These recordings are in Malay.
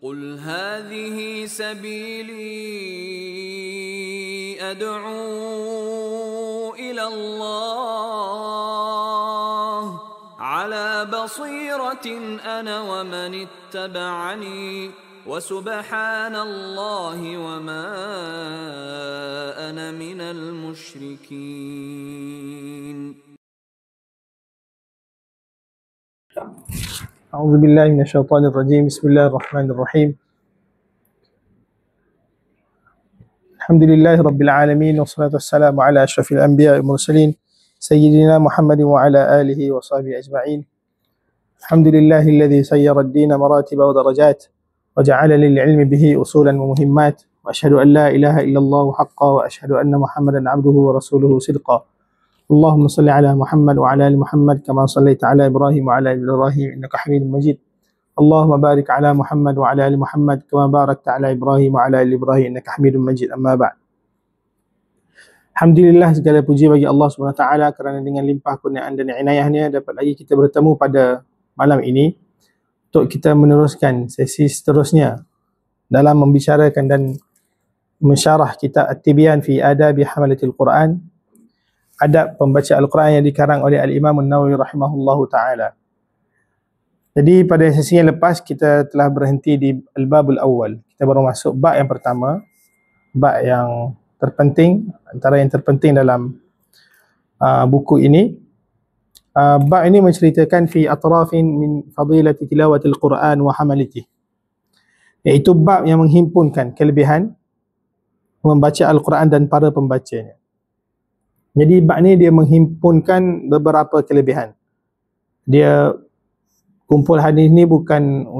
قل هذه سبيلي أدعو إلى الله على بصيرة أنا ومن اتبعني وسبحان الله وما أنا من المشركين. أعوذ بالله من الشيطان الرجيم. بسم الله الرحمن الرحيم. الحمد لله رب العالمين، والصلاة والسلام على أشرف الأنبياء والمرسلين سيدنا محمد وعلى آله وصحبه أجمعين. الحمد لله الذي سير الدين مراتب ودرجات وجعل للعلم به أصولا ومهمات، وأشهد أن لا إله إلا الله حقا، وأشهد أن محمدا عبده ورسوله صدقا. اللهم صل على محمد وعلى آل محمد كما صليت على إبراهيم وعلى آل إبراهيم إنك حميد مجيد. اللهم بارك على محمد وعلى آل محمد كما باركت على إبراهيم وعلى آل إبراهيم إنك حميد مجيد. Amma ba'd. Alhamdulillah, segala puji bagi Allah SWT kerana dengan limpah kurniaan dan inayahnya dapat lagi kita bertemu pada malam ini untuk kita meneruskan sesi seterusnya dalam membicarakan dan mensyarah kitab At-Tibyan fi Adabi Hamalatil Quran, adab pembaca Al-Quran yang dikarang oleh Al-Imam An-Nawawi rahimahullahu ta'ala. Jadi pada sesi yang lepas kita telah berhenti di Al-Babul Awal. Kita baru masuk bab yang pertama, bab yang terpenting, antara yang terpenting dalam buku ini. Bab ini menceritakan fi atrafin min fadilati tilawatil Quran wa hamaliti, iaitu bab yang menghimpunkan kelebihan membaca Al-Quran dan para pembacanya. Jadi bab ni dia menghimpunkan beberapa kelebihan. Dia kumpul hadis ni bukan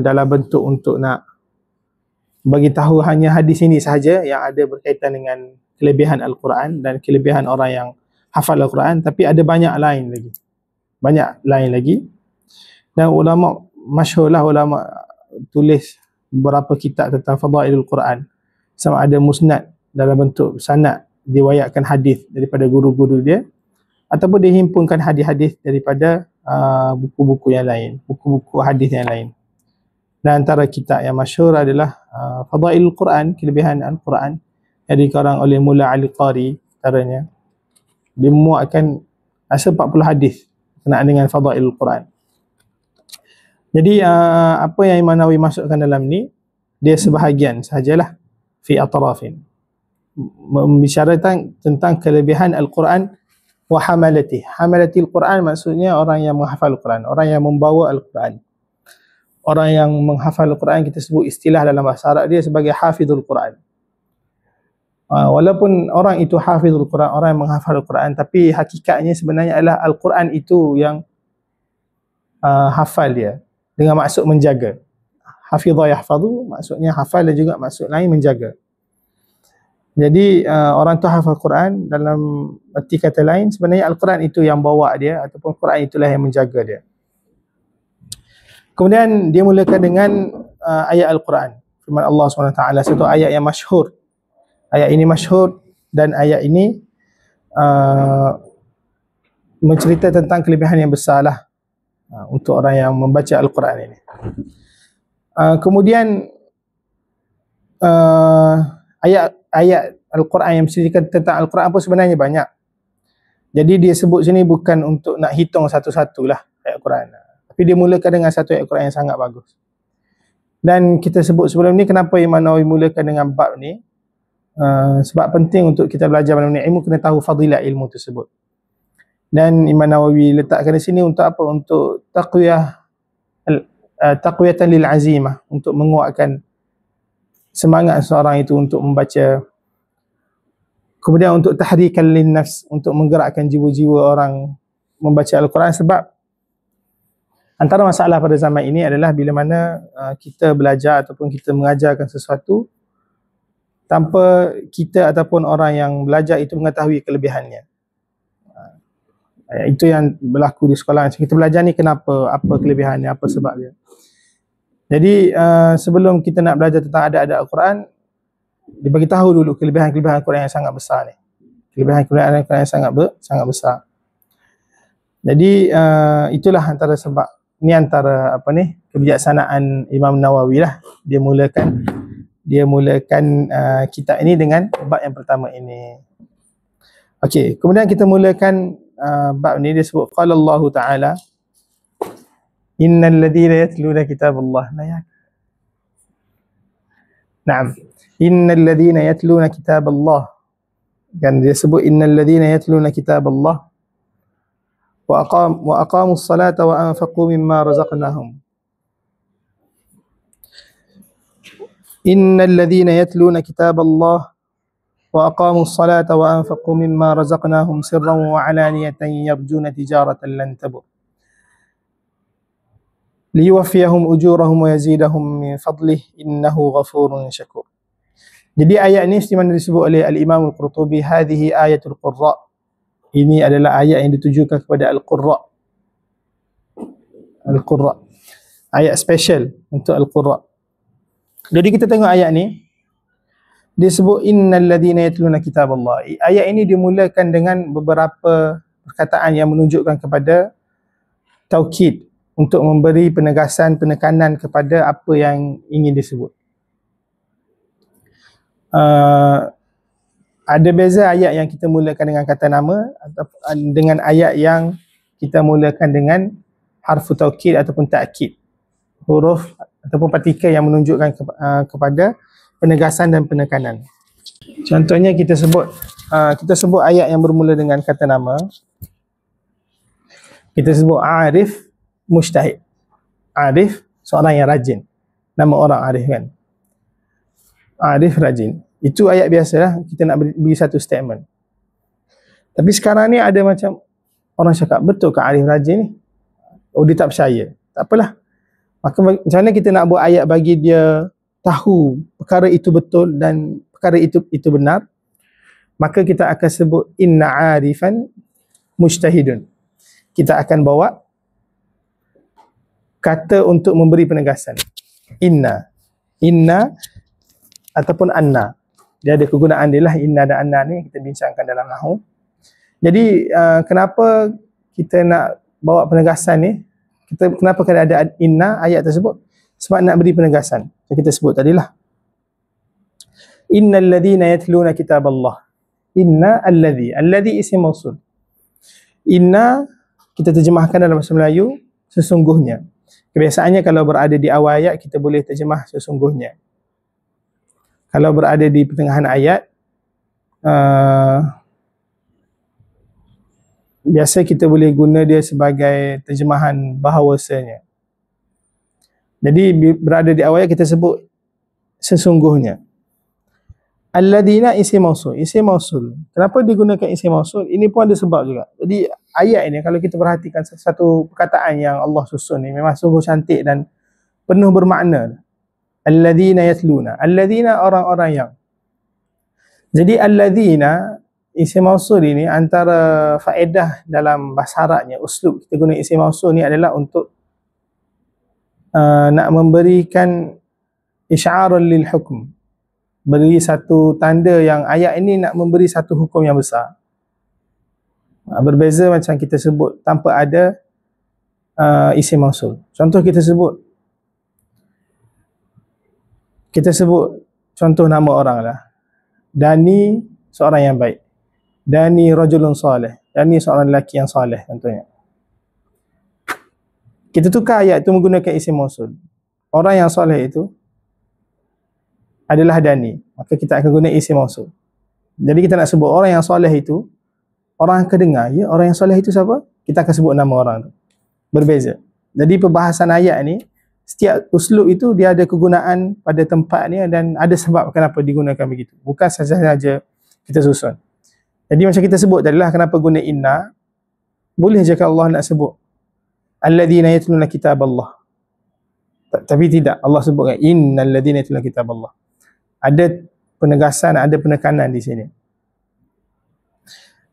dalam bentuk untuk nak bagi tahu hanya hadis ini sahaja yang ada berkaitan dengan kelebihan Al-Quran dan kelebihan orang yang hafal Al-Quran, tapi ada banyak lain lagi. Banyak lain lagi. Dan ulama masyhurlah, ulama tulis beberapa kitab tentang fadailul Quran. Sama ada musnad dalam bentuk sanad, diwayatkan hadis daripada guru-guru dia, ataupun dihimpunkan hadis-hadis daripada buku-buku yang lain, buku-buku hadis yang lain. Dan antara kitab yang masyhur adalah Fadailul Quran, kelebihan Al-Quran, yang dikarang oleh Mulla Ali Qari antaranya. Dia memuatkan rasa 40 hadis berkenaan dengan Fadailul Quran. Jadi apa yang Imam Nawawi masukkan dalam ni, dia sebahagian sahajalah, fi atrafin, membicarakan tentang kelebihan Al-Quran wa hamalati. Hamalatil Quran maksudnya orang yang menghafal Al-Quran, orang yang membawa Al-Quran. Orang yang menghafal Al-Quran kita sebut istilah dalam bahasa Arab dia sebagai hafizul Quran. Walaupun orang itu hafizul Quran, orang yang menghafal Al-Quran, tapi hakikatnya sebenarnya adalah Al-Quran itu yang hafal dia dengan maksud menjaga. Hafizah yahfazu maksudnya hafal, dan juga maksud lain menjaga. Jadi orang tu hafal Quran, dalam arti kata lain sebenarnya Al-Quran itu yang bawa dia, ataupun Quran itulah yang menjaga dia. Kemudian dia mulakan dengan ayat Al-Quran, firman Allah SWT, satu ayat yang masyhur. Ayat ini masyhur dan ayat ini mencerita tentang kelebihan yang besarlah untuk orang yang membaca Al-Quran ini. Kemudian ayat Al-Quran yang menceritakan tentang Al-Quran pun sebenarnya banyak. Jadi dia sebut sini bukan untuk nak hitung satu-satulah ayat Al-Quran, tapi dia mulakan dengan satu ayat Al-Quran yang sangat bagus. Dan kita sebut sebelum ni kenapa Imam Nawawi mulakan dengan bab ni, sebab penting untuk kita belajar malam ni, ilmu kena tahu fadilah ilmu tersebut. Dan Imam Nawawi letakkan di sini untuk apa? Untuk taqwiyatan lil azimah, untuk menguatkan semangat seorang itu untuk membaca. Kemudian untuk tahrikan lin nafs, untuk menggerakkan jiwa-jiwa orang membaca Al-Quran. Sebab antara masalah pada zaman ini adalah bila mana kita belajar ataupun kita mengajarkan sesuatu tanpa kita ataupun orang yang belajar itu mengetahui kelebihannya. Itu yang berlaku di sekolah. Kita belajar ni kenapa, apa kelebihannya, apa sebabnya. Jadi sebelum kita nak belajar tentang adab-adab Al-Quran, dibagi tahu dulu kelebihan-kelebihan Al-Quran yang sangat besar ni. Kelebihan-kelebihan Al-Quran yang sangat besar. Jadi itulah antara sebab, ni antara kebijaksanaan Imam Nawawi lah. Dia mulakan kitab ini dengan bab yang pertama ini. Okey, kemudian kita mulakan bab ni. Dia sebut qala Allah Ta'ala innal ladhina yatluna kitaballah. Naam. Innal ladhina yatluna kitaballah. Kan dia sebut innal ladhina yatluna kitaballah wa aqamus salata wa anfaqu mimma razaqnahum. Innal ladhina yatluna kitaballah wa aqamus salata wa anfaqu mimma razaqnahum sirran wa alaniyatan yarjuna tijaratan lan tabur liyuwaffiyahum ujurahum wa yazidahum min fadlih innahu ghafurun syakur. Jadi ayat ni di mana disebut oleh Al-Imam Al-Qurtubi, hadhihi ayatul qurra. Ini adalah ayat yang ditujukan kepada Al-Qurra. Al-Qurra. Ayat special untuk Al-Qurra. Jadi kita tengok ayat ni. Dia sebut innal ladhina yatluna kitaballah. Ayat ini dimulakan dengan beberapa perkataan yang menunjukkan kepada taukid, untuk memberi penegasan, penekanan kepada apa yang ingin disebut. Ada beza ayat yang kita mulakan dengan kata nama atau dengan ayat yang kita mulakan dengan harfu taukid ataupun ta'kid, huruf ataupun partikel yang menunjukkan kepada penegasan dan penekanan. Contohnya kita sebut ayat yang bermula dengan kata nama. Kita sebut Arif mujtahid. Arif seorang yang rajin. Nama orang Arif kan. Arif rajin. Itu ayat biasalah, kita nak beri satu statement. Tapi sekarang ni ada macam orang cakap, betul ke Arif rajin ni? Oh, dia tak percaya. Tak apalah. Maka macam mana kita nak buat ayat bagi dia tahu perkara itu betul dan perkara itu benar? Maka kita akan sebut inna arifan mujtahidun. Kita akan bawa kata untuk memberi penegasan. Inna ataupun anna. Dia ada kegunaan dia lah, inna dan anna ni kita bincangkan dalam nahwu. Jadi kenapa kita nak bawa penegasan ni? Kenapa kena ada inna ayat tersebut? Sebab nak beri penegasan. Yang kita sebut tadilah. Innal ladhina yatluna kitaballah. Inna alladhi isim mausul. Inna kita terjemahkan dalam bahasa Melayu sesungguhnya. Kebiasaannya kalau berada di awal ayat kita boleh terjemah sesungguhnya. Kalau berada di pertengahan ayat, biasa kita boleh guna dia sebagai terjemahan bahawasanya. Jadi berada di awal ayat kita sebut sesungguhnya. Alladhina isim mausul. Isim mausul. Kenapa digunakan isim mausul? Ini pun ada sebab juga. Jadi ayat ini kalau kita perhatikan satu perkataan yang Allah susun ni memang sungguh cantik dan penuh bermakna. Alladhina yatluna. Alladhina orang-orang yang. Jadi alladhina isim mausul ini antara faedah dalam bahasa Arabnya, uslub kita guna isim mausul ni adalah untuk nak memberikan isy'aran lil hukm. Beri satu tanda yang ayat ini nak memberi satu hukum yang besar. Berbeza macam kita sebut tanpa ada isim mausul. Contoh kita sebut contoh nama orang lah. Dani seorang yang baik. Dani rajulun salih. Dani seorang lelaki yang salih contohnya. Kita tukar ayat itu menggunakan isim mausul. Orang yang salih itu adalah Dani. Maka kita akan guna isim mausul. Jadi kita nak sebut orang yang salih itu, orang akan dengar, ya, orang yang salih itu siapa? Kita akan sebut nama orang tu. Berbeza. Jadi perbahasan ayat ni, setiap uslub itu dia ada kegunaan pada tempatnya dan ada sebab kenapa digunakan begitu. Bukan sahaja kita susun. Jadi macam kita sebut tadilah kenapa guna inna. Boleh je kalau Allah nak sebut alladhina yatluna kitaballah. Tapi tidak, Allah sebutkan innal ladzina yatluna kitaballah. Ada penegasan, ada penekanan di sini.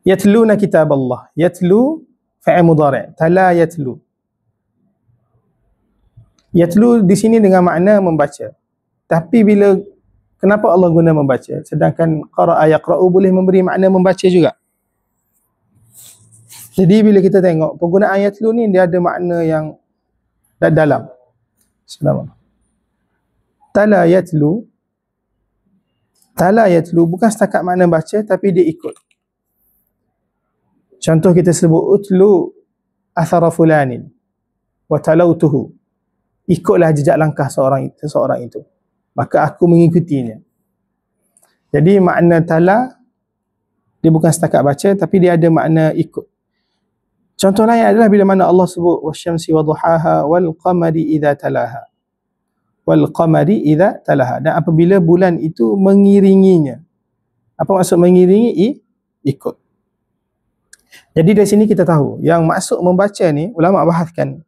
Yatluna kitaballah. Yatlu fa'il mudhari'. Tala yatlu. Yatlu di sini dengan makna membaca. Tapi kenapa Allah guna membaca? Sedangkan qara'a yaqra'u boleh memberi makna membaca juga. Jadi bila kita tengok penggunaan yatlu ni dia ada makna yang dalam. Assalamualaikum. Tala yatlu bukan setakat makna baca, tapi dia ikut. Contoh kita sebut utlu athara fulanin wa talautuhu. Ikutlah jejak langkah seseorang itu, maka aku mengikutinya. Jadi makna tala dia bukan setakat baca, tapi dia ada makna ikut. Contoh lain adalah bila mana Allah sebut wasyamsi wadhuhaha wal qamari idza talaha. Wal qamari idza talaha. Dan apabila bulan itu mengiringinya. Apa maksud mengiringi? Ikut. Jadi dari sini kita tahu yang maksud membaca ni, ulama bahaskan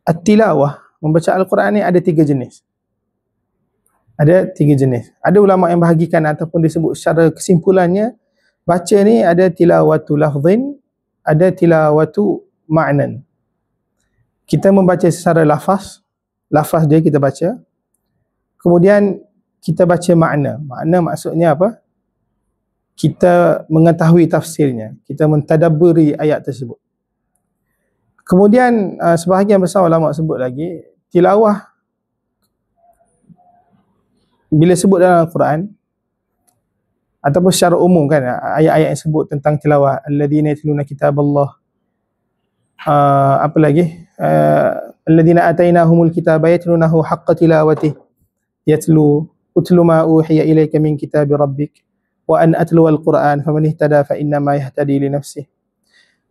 at-tilawah, membaca Al-Quran ni ada 3 jenis. Ada 3 jenis. Ada ulama yang bahagikan ataupun disebut secara kesimpulannya, baca ni ada tilawatu lafzin, ada tilawatu ma'nan. Kita membaca secara lafaz dia kita baca. Kemudian kita baca makna. Makna maksudnya apa? Kita mengetahui tafsirnya, kita mentadabburi ayat tersebut. Kemudian sebahagian besar ulama sebut lagi, tilawah bila sebut dalam Al-Quran ataupun secara umum kan, ayat-ayat yang sebut tentang tilawah, alladzina yatluna kitaballah, apa lagi, alladzina atainahumul kitaba yatlunahu haqqa tilawatih, utlu ma uhiya ilaika min kitabi rabbik wa an atlu al-Quran faman ihtada fa innama yahtadi li nafsih.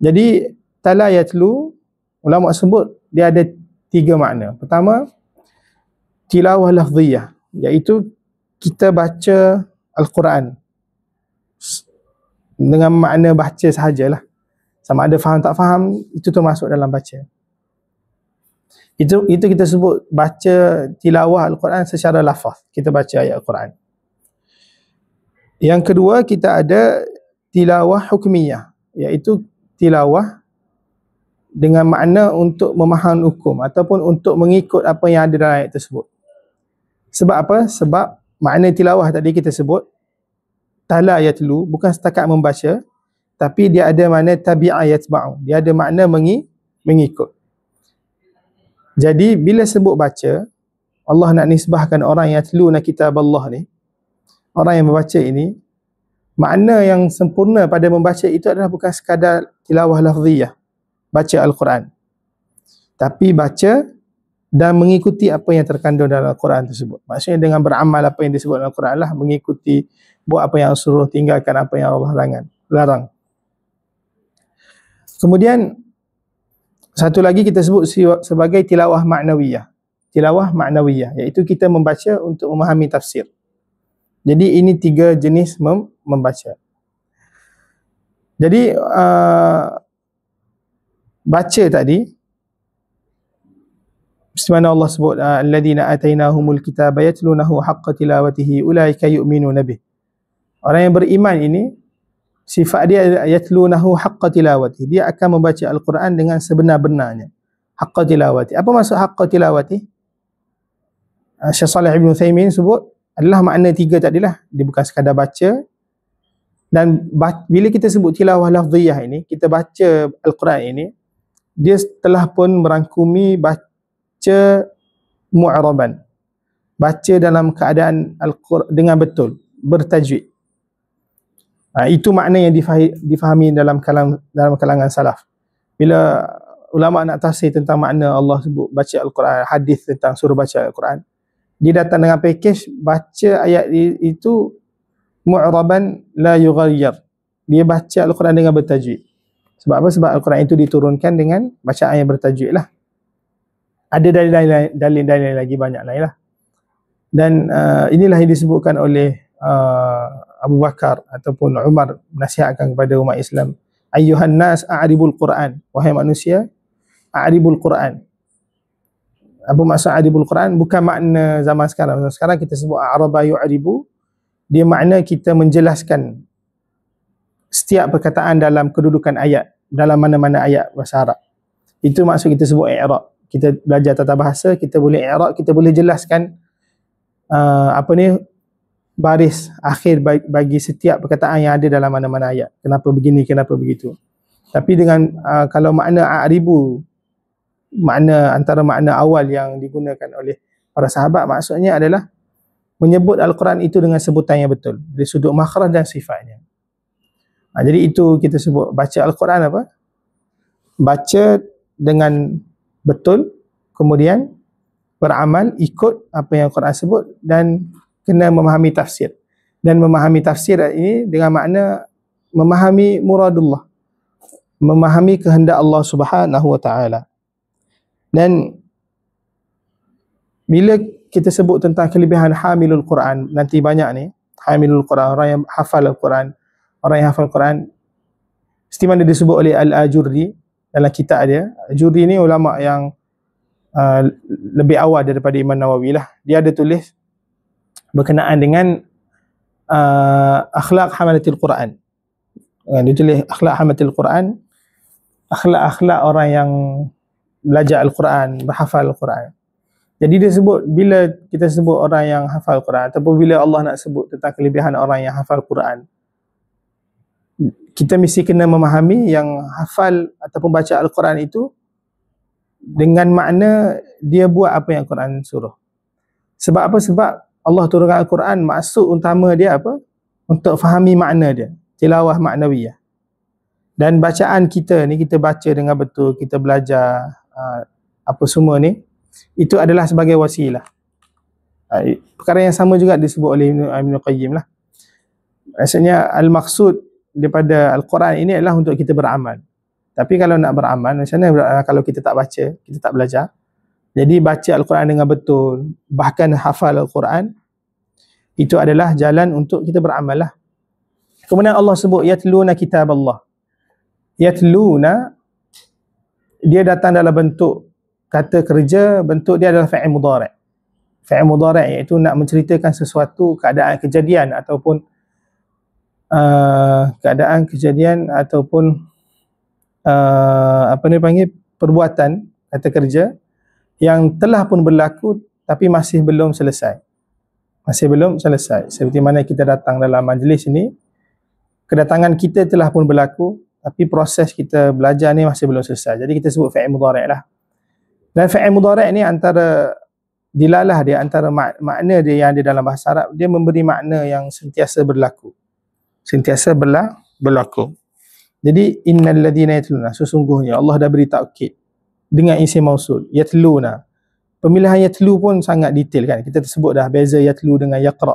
Jadi tala yatlu, ulama sebut dia ada 3 makna. Pertama, tilawah lafziyah, iaitu kita baca Al-Quran dengan makna baca sahajalah. Sama ada faham tak faham, itu termasuk dalam baca. Itu kita sebut baca tilawah Al-Quran secara lafaz. Kita baca ayat Al-Quran. Yang kedua, kita ada tilawah hukmiyah, iaitu tilawah dengan makna untuk memahami hukum ataupun untuk mengikut apa yang ada dalam ayat tersebut. Sebab apa? Sebab makna tilawah tadi kita sebut tala yatlu, bukan setakat membaca, tapi dia ada makna tabi'a yatba'u, dia ada makna mengikut. Jadi bila sebut baca, Allah nak nisbahkan orang yang yatluna kitab Allah ni, orang yang membaca ini, makna yang sempurna pada membaca itu adalah bukan sekadar tilawah lafziyah, baca Al-Quran, tapi baca dan mengikuti apa yang terkandung dalam Al-Quran tersebut. Maksudnya dengan beramal apa yang disebut dalam Al-Quran lah, mengikuti, buat apa yang suruh, tinggalkan apa yang Allah larang. Kemudian satu lagi kita sebut sebagai tilawah ma'nawiyah. Tilawah ma'nawiyah, iaitu kita membaca untuk memahami tafsir. Jadi ini 3 jenis membaca. Jadi baca tadi, sebagaimana Allah sebut alladzina atainahumul kitaba yatlunahu haqqa tilawatihi ulaika yu'minuna bih. Orang yang beriman ini sifat dia yatlunahu haqqa tilawatihi, dia akan membaca Al-Quran dengan sebenar-benarnya. Haqqa tilawati. Apa maksud haqqa tilawati? Syekh Salih Ibn Uthaymin sebut adalah makna 3 tadilah. Dia bukan sekadar baca. Dan bila kita sebut tilawah lafziyah ini, kita baca Al-Quran ini, dia telah pun merangkumi baca mu'araban, baca dalam keadaan Al-Quran dengan betul, bertajwid. Itu makna yang difahami dalam kalangan salaf. Bila ulama nak tafsir tentang makna Allah sebut baca Al-Quran, hadis tentang suruh baca Al-Quran, dia datang dengan package baca ayat itu mu'araban la yughayyar. Dia baca Al-Quran dengan bertajwid. Sebab apa? Sebab Al-Quran itu diturunkan dengan bacaan yang bertajwid lah. Ada dalil-dalil lagi banyak lain lah. Dan inilah yang disebutkan oleh Abu Bakar ataupun Umar menasihatkan kepada umat Islam, ayyuhan nas a'ribul Quran, wahai manusia, a'ribul Quran. Apa maksud a'ribul Quran? Bukan makna zaman sekarang. Sekarang kita sebut a'raba yu'ribu, dia makna kita menjelaskan setiap perkataan dalam kedudukan ayat, dalam mana-mana ayat bahasa Arab. Itu maksud kita sebut i'rab. Kita belajar tata bahasa, kita boleh i'rab, kita boleh jelaskan baris akhir bagi setiap perkataan yang ada dalam mana-mana ayat. Kenapa begini, kenapa begitu. Tapi dengan kalau makna a'ribu antara makna awal yang digunakan oleh para sahabat, maksudnya adalah menyebut Al-Quran itu dengan sebutan yang betul dari sudut makhraj dan sifatnya. Jadi itu kita sebut baca Al-Quran apa? Baca dengan betul, kemudian beramal ikut apa yang Al-Quran sebut, dan kena memahami tafsir. Dan memahami tafsir ini dengan makna memahami muradullah, memahami kehendak Allah Subhanahu wa taala. Dan bila kita sebut tentang kelebihan hamilul Quran, nanti banyak ni hamilul Quran, orang yang hafal Al-Quran, orang yang hafal Quran, mesti mana disebut oleh Al-Ajurri dalam kitab dia. Ajurri ni ulama yang lebih awal daripada Imam Nawawi lah. Dia ada tulis berkenaan dengan akhlak hamalatil Quran. Dia tulis akhlak hamalatil Quran, akhlak orang yang belajar Al-Quran, berhafal Al-Quran. Jadi dia sebut, bila kita sebut orang yang hafal Al-Quran, ataupun bila Allah nak sebut tentang kelebihan orang yang hafal Al-Quran, kita mesti kena memahami yang hafal ataupun baca Al-Quran itu dengan makna dia buat apa yang Al-Quran suruh. Sebab apa? Sebab Allah turunkan Al-Quran, maksud utama dia apa? Untuk fahami makna dia, tilawah maknawiyah. Dan bacaan kita ni, kita baca dengan betul, kita belajar apa semua ni, itu adalah sebagai wasilah. Perkara yang sama juga disebut oleh Ibn Qayyim lah. Maksudnya al-maksud daripada Al-Quran ini adalah untuk kita beramal. Tapi kalau nak beramal, macam mana kalau kita tak baca, kita tak belajar? Jadi baca Al-Quran dengan betul, bahkan hafal Al-Quran, itu adalah jalan untuk kita beramal lah. Kemudian Allah sebut yatluna kitab Allah. Yatluna, dia datang dalam bentuk kata kerja, bentuk dia adalah fa'il mudhari'. Fa'il mudhari' iaitu nak menceritakan sesuatu, keadaan kejadian ataupun apa ni panggil, perbuatan, kata kerja yang telah pun berlaku tapi masih belum selesai. Masih belum selesai. Seperti mana kita datang dalam majlis ini, kedatangan kita telah pun berlaku tapi proses kita belajar ni masih belum selesai. Jadi kita sebut fa'il mudhari' lah. Dan fa'il mudhari' ni antara dilalah dia, antara makna dia yang ada dalam bahasa Arab, dia memberi makna yang sentiasa berlaku. Sentiasa berlaku. Jadi innal ladzina yatluna, sesungguhnya Allah dah beri taukid dengan isim mausul, yatluna. Pemilihan yatlu pun sangat detail kan. Kita tersebut dah beza yatlu dengan yaqra.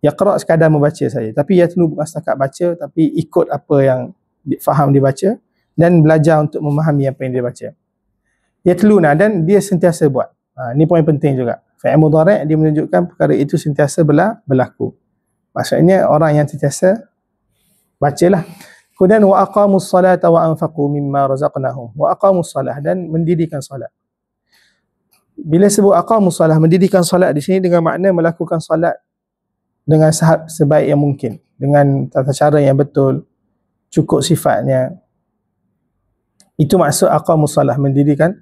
Yaqra sekadar membaca saja, tapi yatlu bukan setakat baca, tapi ikut apa yang faham dibaca dan belajar untuk memahami apa yang dia baca. Yatluna, dan dia sentiasa buat. Ni poin penting juga. Fa'il mudhari' dia menunjukkan perkara itu sentiasa berlaku. Maksudnya orang yang sentiasa bacalah. Kemudian wa aqamus salata wa anfaqu mimma razaqnahum. Wa aqamus salah, dan mendirikan solat. Bila sebut aqamus salah, mendirikan solat di sini dengan makna melakukan solat dengan sebaik yang mungkin, dengan tata cara yang betul, cukup sifatnya. Itu maksud aqamus salah, mendirikan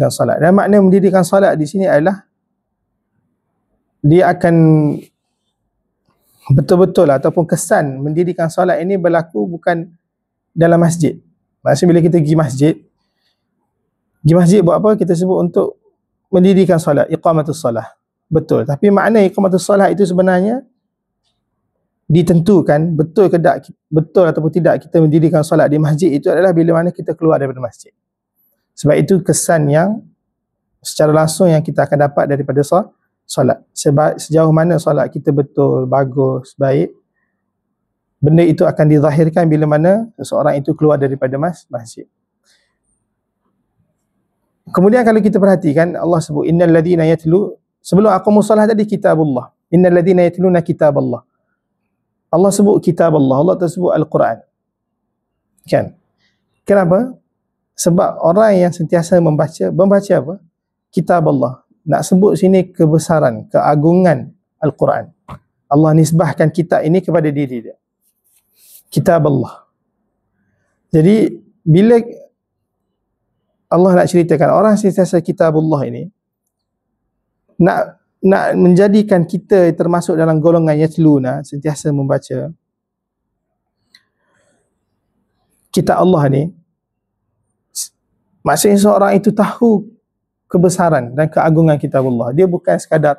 solat. Dan makna mendirikan solat di sini adalah dia akan betul-betul ataupun kesan mendirikan solat ini berlaku bukan dalam masjid. Maksudnya bila kita pergi masjid buat apa? Kita sebut untuk mendirikan solat, iqamatus solah. Betul. Tapi makna iqamatus solah itu sebenarnya ditentukan betul ataupun tidak kita mendirikan solat di masjid itu adalah bila mana kita keluar daripada masjid. Sebab itu kesan yang secara langsung yang kita akan dapat daripada solat. Sebab sejauh mana solat kita betul, bagus, baik, benda itu akan dizahirkan bila mana seseorang itu keluar daripada masjid. Kemudian kalau kita perhatikan, Allah sebut innal ladzina yatlu, sebelum aqamus salah tadi kitabullah. Innal ladzina yatluna kitaballah. Allah sebut kitabullah, Allah tersebut Al-Quran. Kan? Kenapa? Sebab orang yang sentiasa membaca apa? Kitabullah. Nak sebut sini kebesaran, keagungan Al-Quran. Allah nisbahkan kitab ini kepada diri dia. Kitab Allah. Jadi bila Allah nak ceritakan orang sentiasa kitabullah ini, nak menjadikan kita termasuk dalam golongan yatluna, sentiasa membaca kitab Allah ni, Maksudnya seorang itu tahu kebesaran dan keagungan kitabullah. Dia bukan sekadar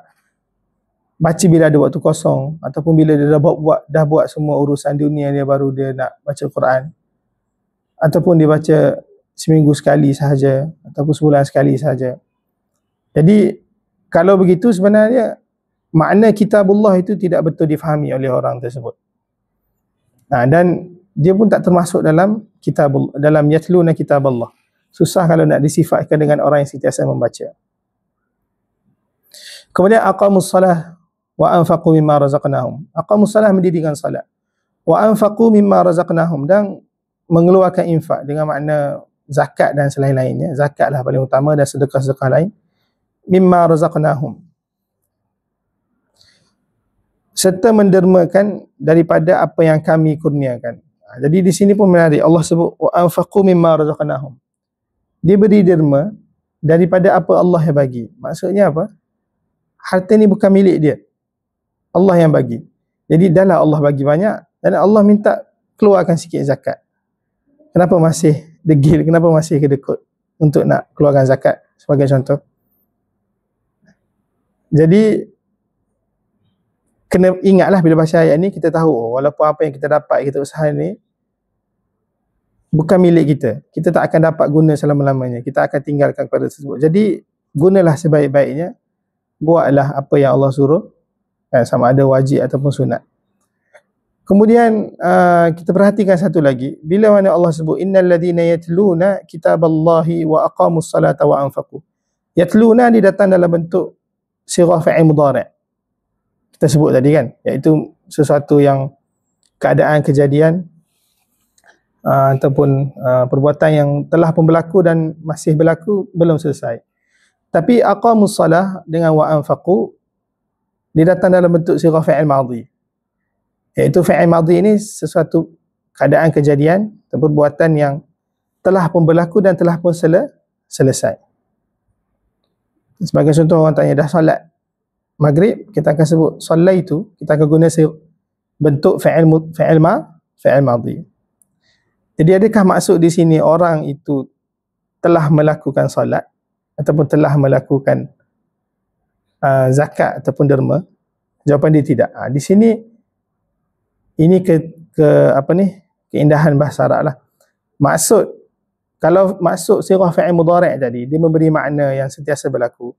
baca bila ada waktu kosong ataupun bila dia dah buat semua urusan dunia dia baru dia nak baca Quran, ataupun dia baca seminggu sekali sahaja ataupun sebulan sekali sahaja. Jadi kalau begitu sebenarnya makna kitabullah itu tidak betul difahami oleh orang tersebut. Dan dia pun tak termasuk dalam dalam yatluna kitabullah. Susah kalau nak disifatkan dengan orang yang sentiasa membaca. Kemudian aqamus salah wa anfaqu mimma razaqnahum. Aqamus salah mendirikan salat. Wa anfaqu mimma razaqnahum, dan mengeluarkan infak dengan makna zakat dan selain-lainnya. Zakatlah paling utama dan sedekah-sedekah lain. Mimma razaqnahum, serta mendermakan daripada apa yang kami kurniakan. Jadi di sini pun menarik, Allah sebut wa anfaqu mimma razaqnahum. Dia beri derma daripada apa Allah yang bagi. Maksudnya apa? Harta ni bukan milik dia, Allah yang bagi. Jadi dahlah Allah bagi banyak dan Allah minta keluarkan sikit zakat. Kenapa masih degil? Kenapa masih kedekut untuk nak keluarkan zakat sebagai contoh? Jadi kena ingatlah bila baca ayat ni, kita tahu walaupun apa yang kita dapat, kita usaha ni bukan milik kita. Kita tak akan dapat guna selama-lamanya. Kita akan tinggalkan kepada tersebut. Jadi gunalah sebaik-baiknya. Buatlah apa yang Allah suruh, sama ada wajib ataupun sunat. Kemudian kita perhatikan satu lagi. Bila mana Allah sebut innal ladzina yatluna kitaballahi wa aqamus salata wa anfaqu. Yatluna ni datang dalam bentuk sirah fa'il mudhari'. Kita sebut tadi kan, iaitu sesuatu yang keadaan, kejadian ataupun perbuatan yang telah pun berlaku dan masih berlaku, belum selesai. Tapi aqamus salah dengan wa anfaqu, dia datang dalam bentuk sirah fa'il madhi. Iaitu fa'il madhi ini sesuatu keadaan, kejadian atau perbuatan yang telah pun berlaku dan telah pun selesai. Sebagai contoh, orang tanya dah solat maghrib, kita akan sebut solat itu, kita akan guna bentuk fa'il madhi. Jadi adakah maksud di sini orang itu telah melakukan solat ataupun telah melakukan zakat ataupun derma? Jawapan dia tidak. Di sini ini keindahan bahasa Arab lah. Kalau maksud sirah fa'il mudhari' tadi, dia memberi makna yang sentiasa berlaku.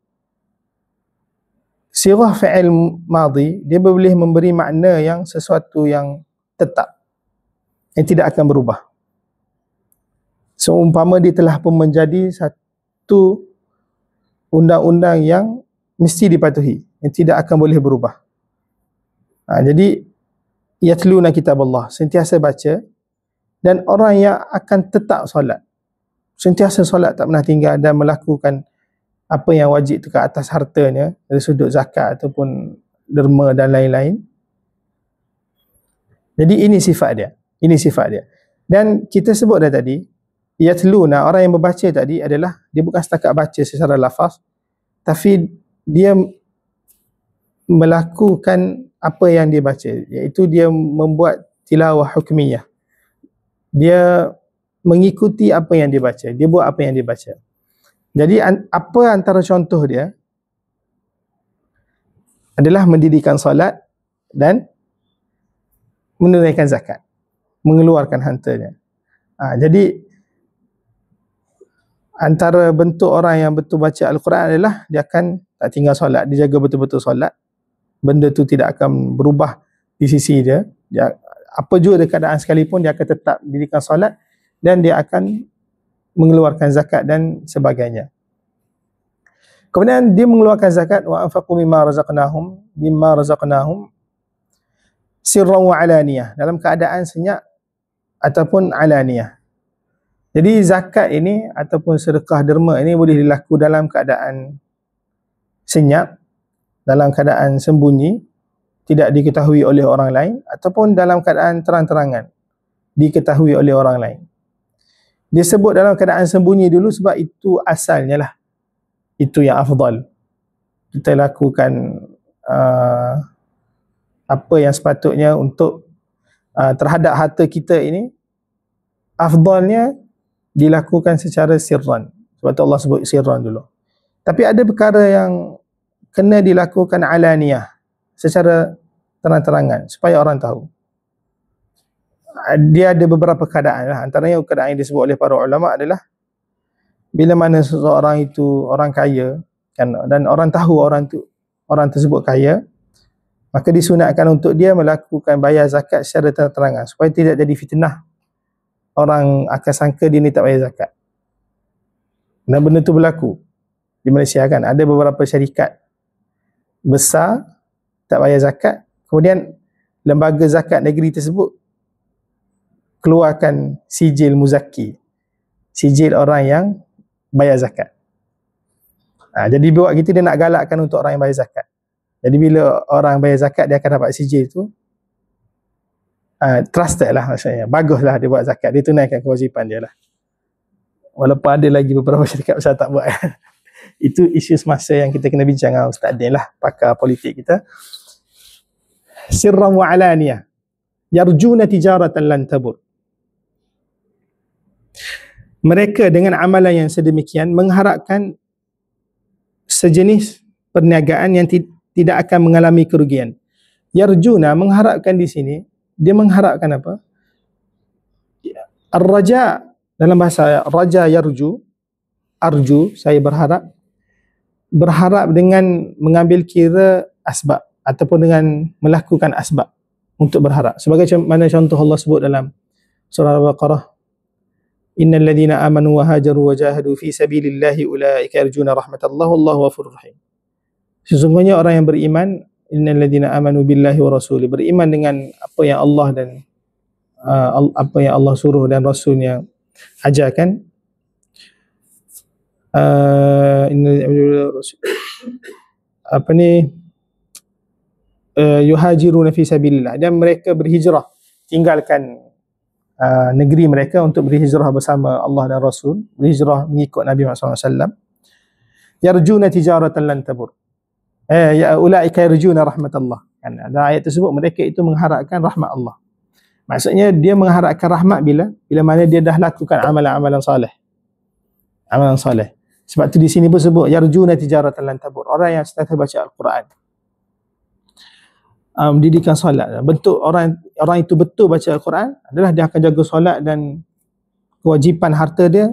Sirah fa'il madhi, dia boleh memberi makna yang sesuatu yang tetap, yang tidak akan berubah. Seumpama dia telah pun menjadi satu undang-undang yang mesti dipatuhi, yang tidak akan boleh berubah. Jadi yatluna kitabullah, sentiasa baca, dan orang yang akan tetap solat, sentiasa solat, tak pernah tinggal, dan melakukan apa yang wajib itu ke atas hartanya dari sudut zakat ataupun derma dan lain-lain. Jadi ini sifat dia. Dan kita sebut dah tadi, yatluna, orang yang membaca tadi adalah dia bukan setakat baca secara lafaz, tapi dia melakukan apa yang dia baca, iaitu dia membuat tilawah hukmiyah. Dia mengikuti apa yang dia baca, dia buat apa yang dia baca. Jadi apa antara contoh dia adalah mendirikan solat dan menunaikan zakat, mengeluarkan hartanya. Jadi antara bentuk orang yang betul baca Al-Quran adalah dia akan tak tinggal solat, dia jaga betul-betul solat. Benda tu tidak akan berubah di sisi dia. Apa juga keadaan sekalipun, dia akan tetap dirikan solat dan dia akan mengeluarkan zakat dan sebagainya. Kemudian dia mengeluarkan zakat, wa anfaqu mimma razaqnahum sirran wa alaniyah, dalam keadaan senyap ataupun alaniyah. Jadi zakat ini ataupun sedekah derma ini boleh dilaku dalam keadaan senyap, dalam keadaan sembunyi, tidak diketahui oleh orang lain, ataupun dalam keadaan terang-terangan, diketahui oleh orang lain. Dia sebut dalam keadaan sembunyi dulu sebab itu asalnya lah, itu yang afdal. Kita lakukan apa yang sepatutnya untuk terhadap harta kita ini, afdalnya dilakukan secara sirran, Sebab tu Allah sebut sirran dulu. Tapi ada perkara yang kena dilakukan alaniyah, secara terang-terangan, supaya orang tahu. Dia ada beberapa keadaan lah. Antaranya keadaan yang disebut oleh para ulama adalah bila mana seseorang itu orang kaya kan, dan orang tahu orang tersebut kaya, maka disunatkan untuk dia melakukan bayar zakat secara terang-terangan supaya tidak jadi fitnah. Orang akan sangka dia ni tak bayar zakat. Dan benda tu berlaku di Malaysia kan. Ada beberapa syarikat besar tak bayar zakat, kemudian lembaga zakat negeri tersebut keluarkan sijil muzaki, sijil orang yang bayar zakat. Jadi buat gitu dia nak galakkan untuk orang yang bayar zakat. Jadi bila orang bayar zakat dia akan dapat sijil tu, trusted lah maksudnya, baguslah dia buat zakat, dia tunaikan kewajipan dia lah. Walaupun ada lagi beberapa syarikat besar tak buat. Itu isu semasa yang kita kena bincang dengan Ustaz Din lah, pakar politik kita. Sirran wa alaniyah yarjuna tijaratan lan tabur. Mereka dengan amalan yang sedemikian mengharapkan sejenis perniagaan yang tidak akan mengalami kerugian. Yarjuna, mengharapkan di sini, dia mengharapkan apa? Ar-raja, dalam bahasa raja yarju, arju, saya berharap dengan mengambil kira asbab ataupun dengan melakukan asbab untuk berharap. Sebagai mana contoh Allah sebut dalam surah Al-Baqarah, innal ladzina amanu wa hajaru wa jahadu fi sabilillahi ulaika yarjuna rahmatallahu wallahu ghafurur rahim. Sesungguhnya orang yang beriman, innal ladzina amanu billahi wa rasuli, beriman dengan apa yang Allah dan apa yang Allah suruh dan rasulnya ajarkan. Yuhajiruna fi sabilillah, dan mereka berhijrah, tinggalkan negeri mereka untuk berhijrah bersama Allah dan Rasul, berhijrah mengikut Nabi Muhammad SAW. Yarjuna tijaratan lan tabur. Ya ulaika yarjuna rahmatallah. Kan dalam ayat tersebut mereka itu mengharapkan rahmat Allah. Maksudnya dia mengharapkan rahmat bila mana dia dah lakukan amalan-amalan soleh. Amalan soleh. Sebab tu di sini pun sebut yarjuna tijaratan lan tabur. Orang yang sentiasa baca Al-Quran, mendidikan solat, bentuk orang itu betul baca Al-Quran adalah dia akan jaga solat dan kewajipan harta dia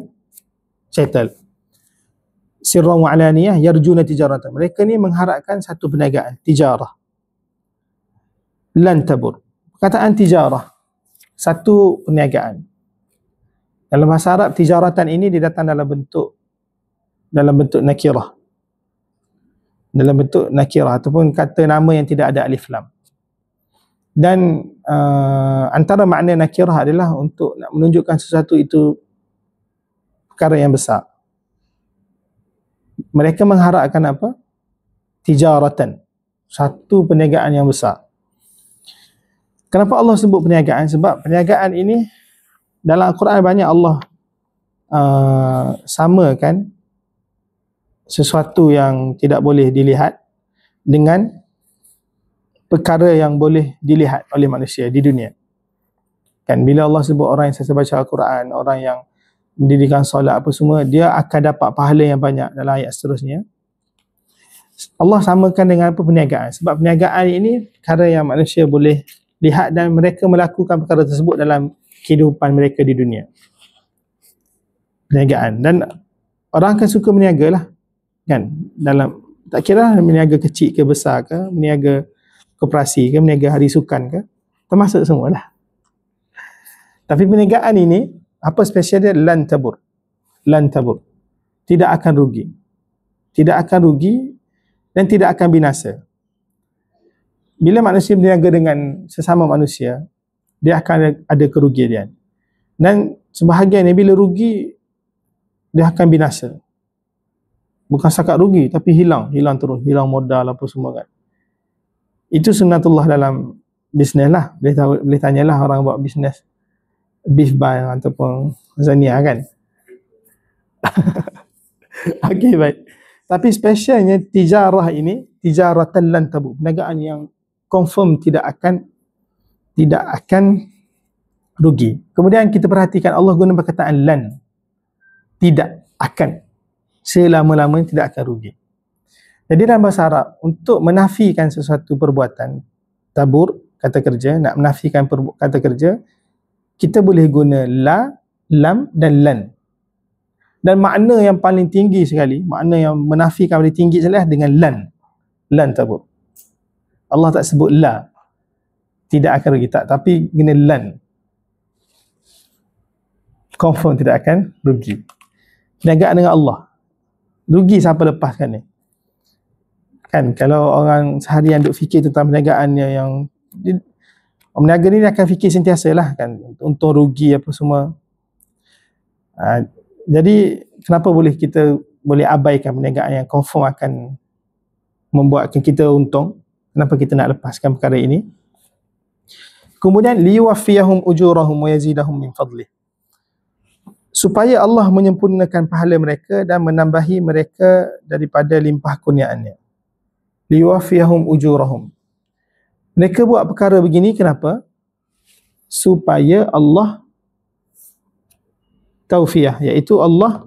settle. Sirran wa alaniyah yarjuna tijaratan. Mereka ni mengharapkan satu perniagaan, tijarah. Lan tabur. Perkataan tijarah, satu perniagaan. Dalam bahasa Arab, tijaratan ini dia datang dalam bentuk nakirah. Dalam bentuk nakirah ataupun kata nama yang tidak ada alif lam. Dan antara makna nakirah adalah untuk nak menunjukkan sesuatu itu perkara yang besar. Mereka mengharapkan apa? Tijaratan, satu perniagaan yang besar. Kenapa Allah sebut perniagaan? Sebab perniagaan ini dalam Al-Quran banyak Allah samakan sesuatu yang tidak boleh dilihat dengan perkara yang boleh dilihat oleh manusia di dunia. Kan bila Allah sebut orang yang sentiasa baca Al-Quran, orang yang mendirikan solat apa semua, dia akan dapat pahala yang banyak dalam ayat seterusnya. Allah samakan dengan apa? Perniagaan. Sebab perniagaan ini perkara yang manusia boleh lihat dan mereka melakukan perkara tersebut dalam kehidupan mereka di dunia. Perniagaan. Dan orang akan suka berniaga lah. Kan? Dalam, tak kira berniaga kecil ke besar ke, berniaga koperasi ke, berniaga hari sukan ke, termasuk semualah. Tapi perniagaan ini, apa spesial dia? Lan tabur. Lan tabur. Tidak akan rugi. Tidak akan rugi dan tidak akan binasa. Bila manusia berniaga dengan sesama manusia, dia akan ada kerugian. Dan sebahagiannya bila rugi, dia akan binasa. Bukan sakat rugi, tapi hilang terus, hilang modal apa semua kan. Itu sunnatullah dalam bisnes lah. Boleh tanyalah orang buat bisnes beef buy ataupun zania kan. Okey, baik. Tapi spesialnya tijarah ini, tijaratan lan tabur, perniagaan yang confirm tidak akan rugi. Kemudian kita perhatikan Allah guna perkataan lan, tidak akan. selama-lamanya tidak akan rugi. Jadi dalam bahasa Arab, untuk menafikan sesuatu perbuatan, tabur, kata kerja, nak menafikan kata kerja, kita boleh guna la, lam dan lan. Dan makna yang paling tinggi sekali, makna yang menafikan paling tinggi sekali dengan lan. Lan tabur. Allah tak sebut la, tidak akan rugi, tak, tapi guna lan. Confirm tidak akan rugi. Perniagaan dengan Allah, rugi siapa lepaskan ni? Kan kalau orang seharian duk fikir tentang perniagaannya, yang berniaga ni akan fikir sentiasa lah kan, untung rugi apa semua. Jadi kenapa kita boleh abaikan perniagaan yang confirm akan membuatkan kita untung? Kenapa kita nak lepaskan perkara ini? Kemudian liwaffiyahum ujurahum wa yazidahum min fadlih, supaya Allah menyempurnakan pahala mereka dan menambahi mereka daripada limpah kurniaannya. Liwaffiyahum ujurahum, mereka buat perkara begini kenapa? Supaya Allah taufiyah, iaitu Allah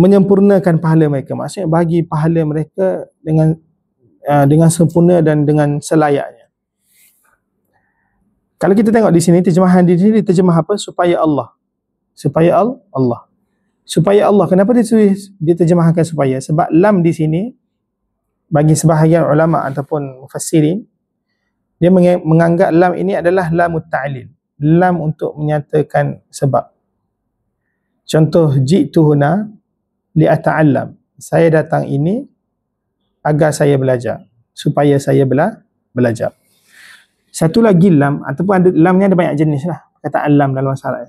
menyempurnakan pahala mereka, maksudnya bagi pahala mereka dengan sempurna dan dengan selayaknya. Kalau kita tengok di sini, terjemahan di sini terjemah apa? Supaya Allah. Supaya Allah. Supaya Allah. Kenapa dia terjemahkan supaya? Sebab lam di sini, bagi sebahagian ulama ataupun mufassirin, dia menganggap lam ini adalah lamut ta'lil, lam untuk menyatakan sebab. Contoh, ji'tu huna li'ata'allam, saya datang ini agar saya belajar, supaya saya belajar. Satu lagi lam, ataupun lamnya ada banyak jenis lah, perkataan lam dalam bahasa Arab.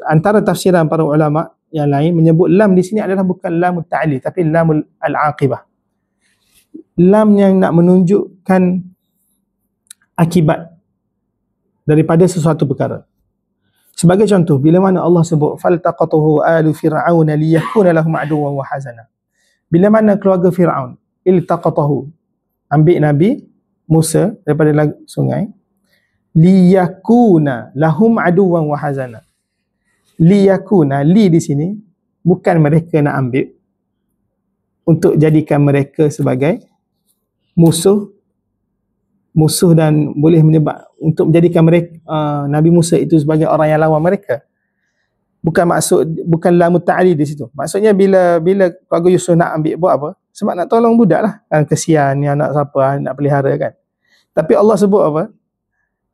Antara tafsiran para ulama yang lain menyebut lam di sini adalah bukan lamut ta'lil, tapi lamul al-aqibah, lam yang nak menunjukkan akibat daripada sesuatu perkara. Sebagai contoh, bila mana Allah sebut faltaqatahu alu fir'aun liyakuna lahum aduwwan wa hazana, bila mana keluarga Fir'aun iltaqatahu, ambil Nabi Musa daripada sungai, liyakuna lahum aduwwan wa hazana. Liyakuna, li di sini bukan mereka nak ambil untuk jadikan mereka sebagai musuh dan boleh menyebab untuk menjadikan mereka Nabi Musa itu sebagai orang yang lawan mereka. Bukan lamut ta'lil di situ. Maksudnya bila keluarga Yusuf nak ambil, buat apa? Sebab nak tolong budak lah kan, kesian ni anak siapa nak pelihara kan. Tapi Allah sebut apa?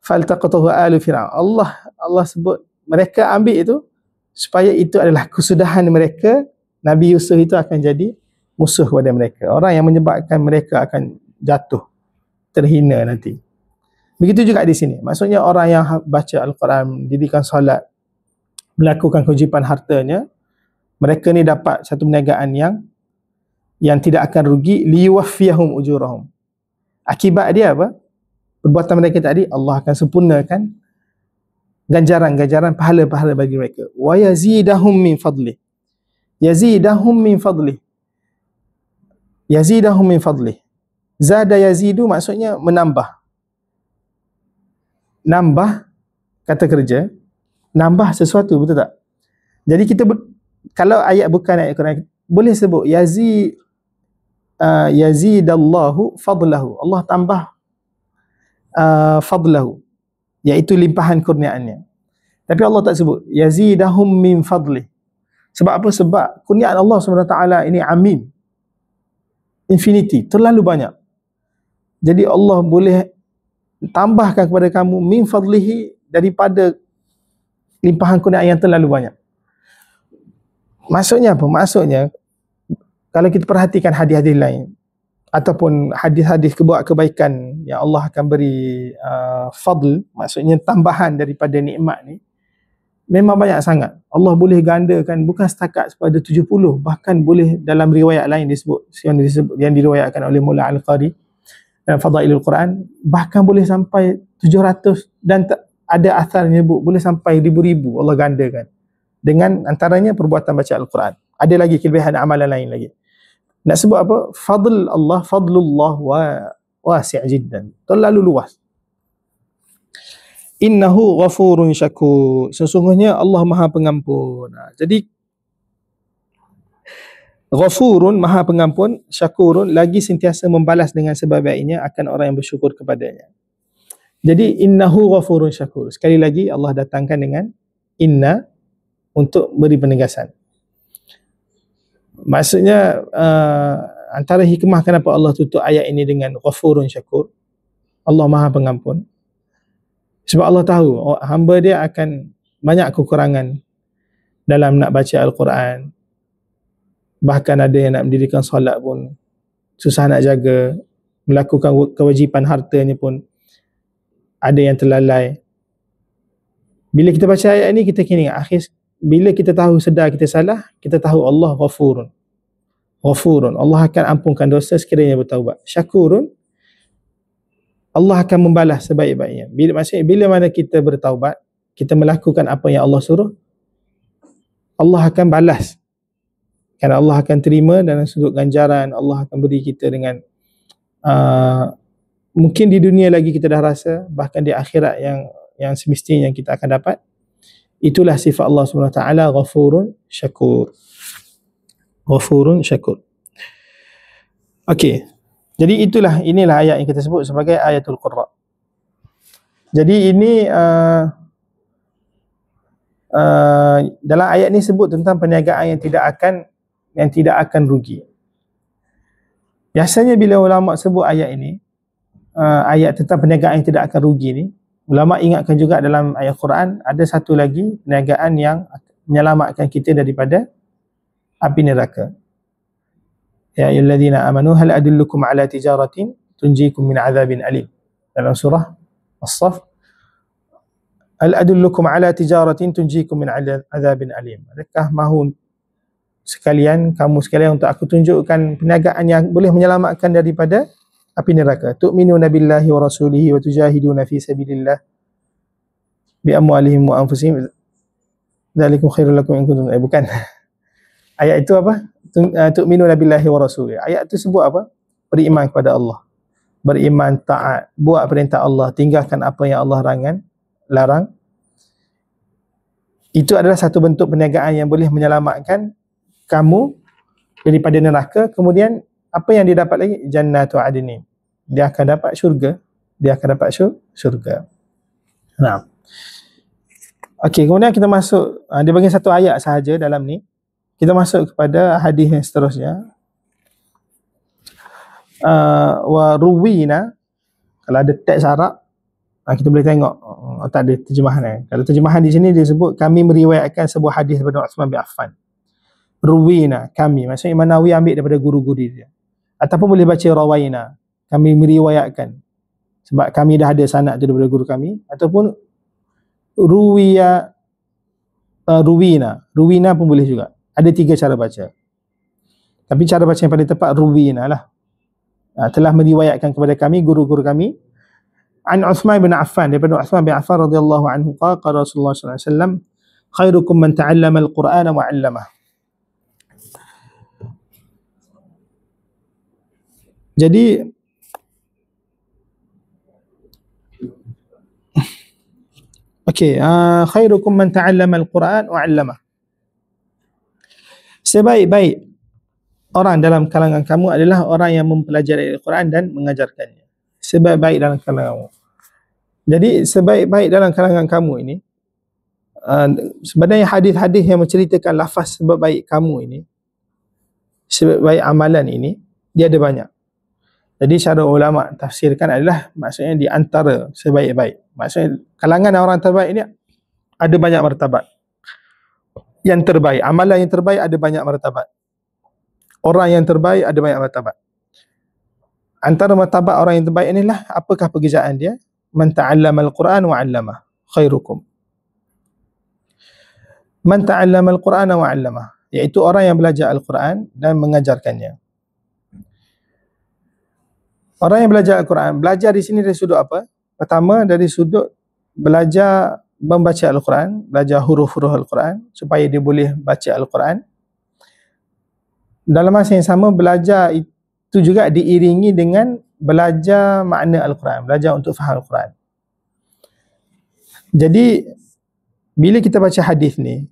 Faltaqatahu alu fir'aun. Allah sebut mereka ambil itu supaya itu adalah kesudahan mereka, Nabi Yusuf itu akan jadi musuh kepada mereka, orang yang menyebabkan mereka akan jatuh, terhina nanti. Begitu juga di sini. Maksudnya orang yang baca Al-Quran, dirikan solat, melakukan kewajipan hartanya, mereka ni dapat satu perniagaan yang tidak akan rugi. Liwaffiyahum ujurahum. Akibat dia apa? Perbuatan mereka tadi, Allah akan sempurnakan ganjaran pahala-pahala bagi mereka. Wa yazidahum min fadlih. Yazidahum min fadlih. Yazidahum min fadlih. Zada yazidu maksudnya menambah. Nambah, kata kerja, nambah sesuatu, betul tak? Jadi kita kalau ayat bukan ayat Quran, boleh sebut yazidallahu fadlahu. Allah tambah fadlahu, iaitu limpahan kurniaannya. Tapi Allah tak sebut yazidahum min fadlih. Sebab apa? Sebab kurniaan Allah SWT ini amim, infinity, terlalu banyak. Jadi Allah boleh tambahkan kepada kamu min fadlihi, daripada limpahan kurniaan yang terlalu banyak. Maksudnya apa? Maksudnya kalau kita perhatikan hadis-hadis lain ataupun hadis-hadis kebaikan yang Allah akan beri fadl, maksudnya tambahan daripada nikmat ni, memang banyak sangat. Allah boleh gandakan bukan setakat pada 70, bahkan boleh dalam riwayat lain disebut yang diriwayatkan oleh Mullah Al-Qari dalam Fadailul Quran, bahkan boleh sampai 700, dan ada asar menyebut boleh sampai ribu-ribu Allah gandakan dengan antaranya perbuatan baca Al-Quran. Ada lagi kelebihan amalan lain lagi. Nak sebut apa? Fadl Allah, fadlullah wasi' jiddan, terlalu luas. Innahu ghafurun syakur, sesungguhnya Allah Maha Pengampun. Jadi Ghafurun, maha pengampun, syakurun, lagi sentiasa membalas dengan sebaik-baiknya akan orang yang bersyukur kepadanya. Jadi innahu ghafurun syakur. Sekali lagi Allah datangkan dengan inna untuk beri penegasan. Maksudnya antara hikmah kenapa Allah tutup ayat ini dengan ghafurun syakur, Allah maha pengampun, sebab Allah tahu hamba dia akan banyak kekurangan dalam nak baca Al-Quran. Bahkan ada yang nak mendirikan solat pun susah nak jaga, melakukan kewajipan hartanya pun ada yang terlalai. Bila kita baca ayat ini, kita kini akhir, bila kita tahu sedar kita salah, kita tahu Allah ghafurun. Ghafurun, Allah akan ampunkan dosa sekiranya bertaubat. Syakurun, Allah akan membalas sebaik-baiknya. Maksudnya bila mana kita bertaubat, kita melakukan apa yang Allah suruh, Allah akan balas. Kerana Allah akan terima dalam sudut ganjaran, Allah akan beri kita dengan mungkin di dunia lagi kita dah rasa, bahkan di akhirat yang semestinya kita akan dapat. Itulah sifat Allah SWT, ghafurun syakur. Ghafurun syakur. Okey. Jadi inilah ayat yang kita sebut sebagai ayatul Qurra. Jadi ini dalam ayat ni sebut tentang perniagaan yang tidak akan rugi. Biasanya bila ulama sebut ayat ini, ayat tentang perniagaan yang tidak akan rugi ni, ulama ingatkan juga dalam ayat Quran ada satu lagi perniagaan yang menyelamatkan kita daripada api neraka. Ya ayyuhallazina amanu hal adullukum ala tijaratin tunjikum min azabin alim. Dalam surah As-Saff, hal adullukum ala tijaratin tunjikum min azabin alim. Adakah mahu kamu sekalian untuk aku tunjukkan perniagaan yang boleh menyelamatkan daripada api neraka. Tu'minuna billahi wa rasulihi wa tujahiduna fi sabilillah bi amwalihim wa anfusihim dzalikum khairul lakum in kuntum bukan. Ayat itu apa? Tu'minuna billahi wa rasulihi. Ayat itu sebut apa? Beriman kepada Allah. Beriman, taat, buat perintah Allah, tinggalkan apa yang Allah larang. Itu adalah satu bentuk perniagaan yang boleh menyelamatkan kamu daripada neraka. Kemudian apa yang dia dapat lagi? Jannatu adnin. Dia akan dapat syurga. Nah. Okey, kemudian kita masuk, dia bagi satu ayat sahaja dalam ni. Kita masuk kepada hadis yang seterusnya. Wa ruwina, kalau ada teks Arab, kita boleh tengok tak ada terjemahan. Kalau terjemahan di sini dia sebut kami meriwayatkan sebuah hadis daripada Uthman bin Affan. Ruwina, kami, maksudnya Imam Nawawi ambil daripada guru-guru dia. Ataupun boleh baca rawaina, kami meriwayatkan, sebab kami dah ada sanad tu daripada guru kami. Ataupun ruwina pun boleh juga. Ada 3 cara baca, tapi cara baca yang paling tepat ruwina lah. Telah meriwayatkan kepada kami guru-guru kami an Uthman bin Affan, daripada Uthman bin Affan radhiyallahu anhu qala Rasulullah sallallahu alaihi wasallam khairukum man ta'allama al-Qur'ana wa 'allamah. Jadi khairukum man ta'allama al-Qur'an wa 'allamah. Sebaik-baik orang dalam kalangan kamu adalah orang yang mempelajari Al-Quran dan mengajarkannya. Sebaik-baik dalam kalangan kamu. Jadi sebaik-baik dalam kalangan kamu ini, sebenarnya hadis-hadis yang menceritakan lafaz sebaik-baik kamu ini, sebaik-baik amalan ini, dia ada banyak. Jadi cara ulama tafsirkan adalah maksudnya di antara sebaik-baik. Maksudnya kalangan orang terbaik ini ada banyak martabat. Yang terbaik, amalan yang terbaik ada banyak martabat. Orang yang terbaik ada banyak martabat. Antara martabat orang yang terbaik inilah apakah pekerjaan dia? Man ta'allama al-Quran wa 'allamah khairukum. Man ta'allama al-Quran wa 'allamah, iaitu orang yang belajar Al-Quran dan mengajarkannya. Orang yang belajar Al-Quran, belajar di sini dari sudut apa? Pertama dari sudut belajar membaca Al-Quran, belajar huruf-huruf Al-Quran supaya dia boleh baca Al-Quran. Dalam masa yang sama, belajar itu juga diiringi dengan belajar makna Al-Quran, belajar untuk faham Al-Quran. Jadi bila kita baca hadis ni,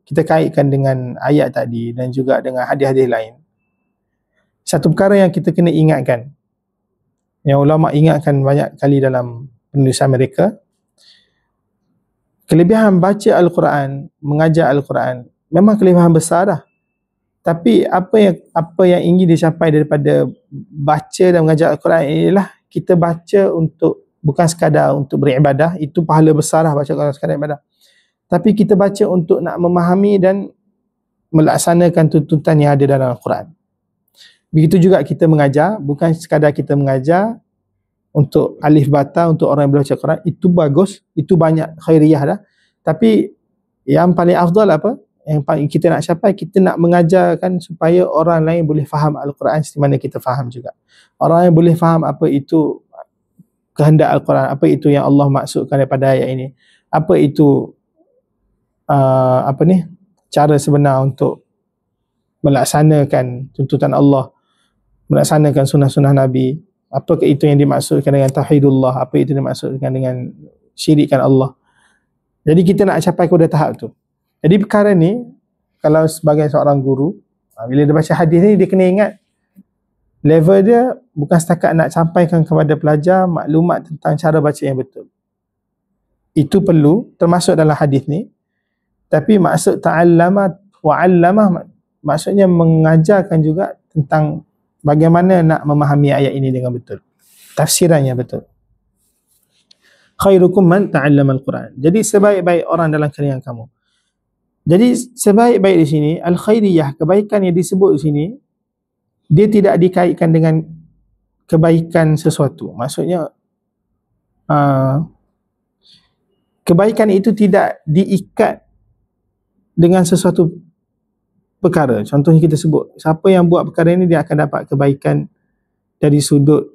kita kaitkan dengan ayat tadi dan juga dengan hadis-hadis lain, Satu perkara yang kita kena ingatkan, yang ulama ingatkan banyak kali dalam penulisan mereka, kelebihan baca Al-Quran, mengajar Al-Quran memang kelebihan besar dah. Tapi apa yang ingin dicapai daripada baca dan mengajar Al-Quran ialah kita baca untuk bukan sekadar untuk beribadah, itu pahala besar lah baca Al-Quran sekadar ibadah. Tapi kita baca untuk nak memahami dan melaksanakan tuntutan yang ada dalam Al-Quran. Begitu juga kita mengajar, bukan sekadar kita mengajar untuk alif bata, untuk orang yang belajar Al-Quran, itu bagus, itu banyak khairiyah dah. Tapi yang paling afdal apa? Yang paling kita nak capai, kita nak mengajarkan supaya orang lain boleh faham Al-Quran seperti mana kita faham juga. Orang yang boleh faham apa itu kehendak Al-Quran, apa itu yang Allah maksudkan daripada ayat ini, apa itu cara sebenar untuk melaksanakan tuntutan Allah, melaksanakan sunnah-sunnah Nabi, apakah itu yang dimaksudkan dengan tauhidullah, apa itu dimaksudkan dengan syirikkan Allah. Jadi kita nak capai kepada tahap tu. Jadi perkara ni, kalau sebagai seorang guru, bila dia baca hadis ni, dia kena ingat level dia bukan setakat nak sampaikan kepada pelajar maklumat tentang cara baca yang betul. Itu perlu, termasuk dalam hadis ni. Tapi maksud ta'allama wa'allamah, maksudnya mengajarkan juga tentang bagaimana nak memahami ayat ini dengan betul, tafsirannya betul. Khairukum man ta'allama al-Quran. Jadi sebaik-baik orang dalam kalangan kamu. Jadi sebaik-baik di sini, al-khairiyah, kebaikan yang disebut di sini, dia tidak dikaitkan dengan kebaikan sesuatu. Maksudnya kebaikan itu tidak diikat dengan sesuatu perkara. Contohnya kita sebut, siapa yang buat perkara ini dia akan dapat kebaikan dari sudut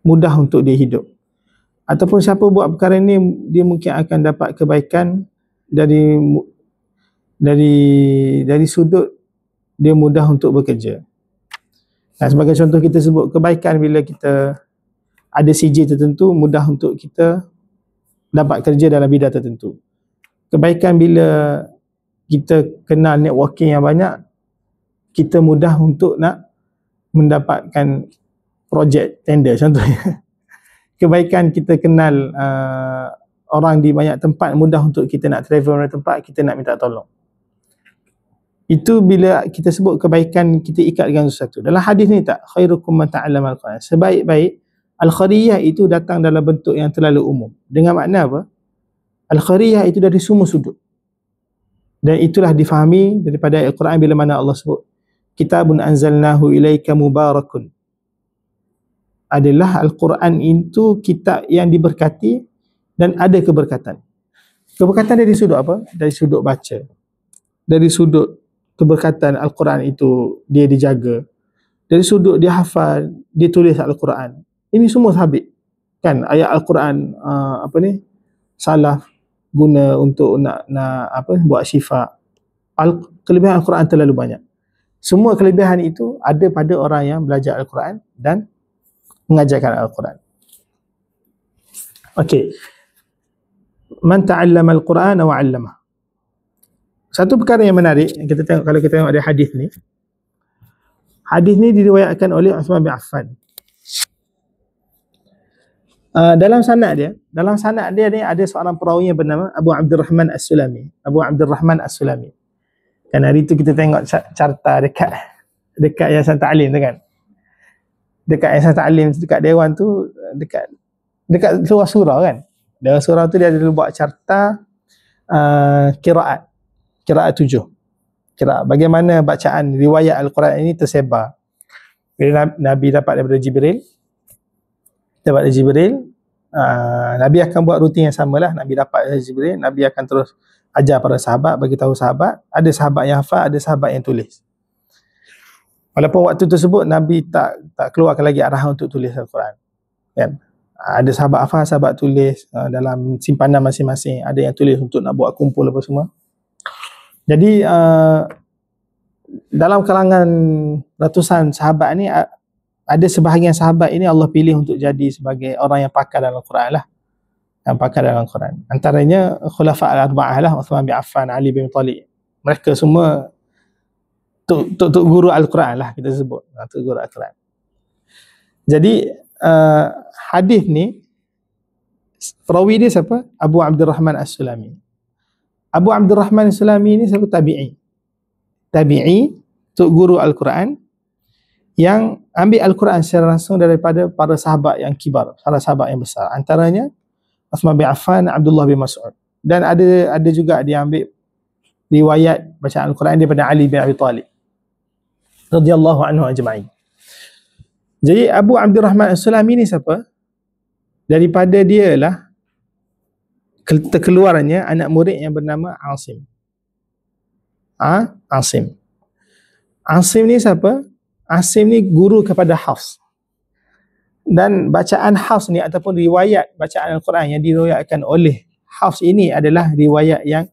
mudah untuk dia hidup. Ataupun siapa buat perkara ini dia mungkin akan dapat kebaikan dari sudut dia mudah untuk bekerja. Nah, sebagai contoh kita sebut kebaikan bila kita ada CJ tertentu, mudah untuk kita dapat kerja dalam bidang tertentu. Kebaikan bila kita kenal networking yang banyak, kita mudah untuk nak mendapatkan projek tender contohnya. Kebaikan kita kenal orang di banyak tempat, mudah untuk kita nak travel dari tempat, kita nak minta tolong. Itu bila kita sebut kebaikan kita ikat dengan sesuatu. Dalam hadis ni tak, khairukum man ta'allama al-Quran. Sebaik-baik, al-khairiyah itu datang dalam bentuk yang terlalu umum. Dengan makna apa? Al-khairiyah itu dari semua sudut. Dan itulah difahami daripada Al-Quran bila mana Allah sebut, kitabun anzalnahu ilaika mubarakun. Adalah Al-Quran itu kitab yang diberkati dan ada keberkatan. Keberkatan dari sudut apa? Dari sudut baca. Dari sudut keberkatan Al-Quran itu dia dijaga. Dari sudut dia hafal, dia tulis Al-Quran. Ini semua sabit. Kan ayat Al-Quran salaf guna untuk nak buat syifa. Kelebihan Al-Quran terlalu banyak. Semua kelebihan itu ada pada orang yang belajar Al-Quran dan mengajarkan Al-Quran. Okey. Man ta'allama al-Quran wa 'allamah. Satu perkara yang menarik yang kita tengok kalau kita tengok ada hadis ni. Hadis ni diriwayatkan oleh Uthman bin Affan. Dalam sanad dia ni ada seorang perawi yang bernama Abu Abdurrahman As-Sulami. Abu Abdurrahman As-Sulami. Kan hari tu kita tengok carta dekat Yayasan Ta'lim tu kan. Dekat Yayasan Ta'lim, dekat dewan tu, dekat luar surau kan. Dewan surau tu dia ada buat carta qiraat 7. Bagaimana bacaan riwayat Al-Quran ini tersebar. Bila Nabi dapat daripada Jibril, Nabi akan buat rutin yang samalah. Nabi dapat dari Jibril, Nabi akan terus ajar para sahabat, bagi tahu sahabat. Ada sahabat yang hafal, ada sahabat yang tulis. Walaupun waktu tersebut Nabi tak keluarkan lagi arahan untuk tulis Al-Quran. Kan? Ada sahabat hafal, sahabat tulis dalam simpanan masing-masing. Ada yang tulis untuk nak buat kumpul apa semua. Jadi dalam kalangan ratusan sahabat ni, ada sebahagian sahabat ini Allah pilih untuk jadi sebagai orang yang pakar dalam Al-Quran lah. Yang pakar dalam Al-Quran. Antaranya Khulafa' al-Arba'ah lah, Uthman bin Affan, Ali bin Talib. Mereka semua Tok guru Al-Quran lah kita sebut. Tok guru Al-Quran. Jadi hadis ni perawi dia siapa? Abu Abdurrahman As-Sulami. Abu Abdurrahman As-Sulami ni siapa? Tabi'i, tok guru Al-Quran yang ambil Al-Quran secara langsung daripada para sahabat yang kibar, para sahabat yang besar. Antaranya Uthman bin Affan, Abdullah bin Mas'ud. Dan ada juga dia ambil riwayat bacaan Al-Quran daripada Ali bin Abi Talib radhiyallahu anhu ajma'in. Jadi Abu Abdurrahman As-Sulami ni siapa? Daripada dia lah terkeluarnya anak murid yang bernama Asim. Asim ni siapa? Asim ni guru kepada Hafs. Dan bacaan Hafs ni ataupun riwayat bacaan Al-Quran yang diriwayatkan oleh Hafs ini adalah riwayat yang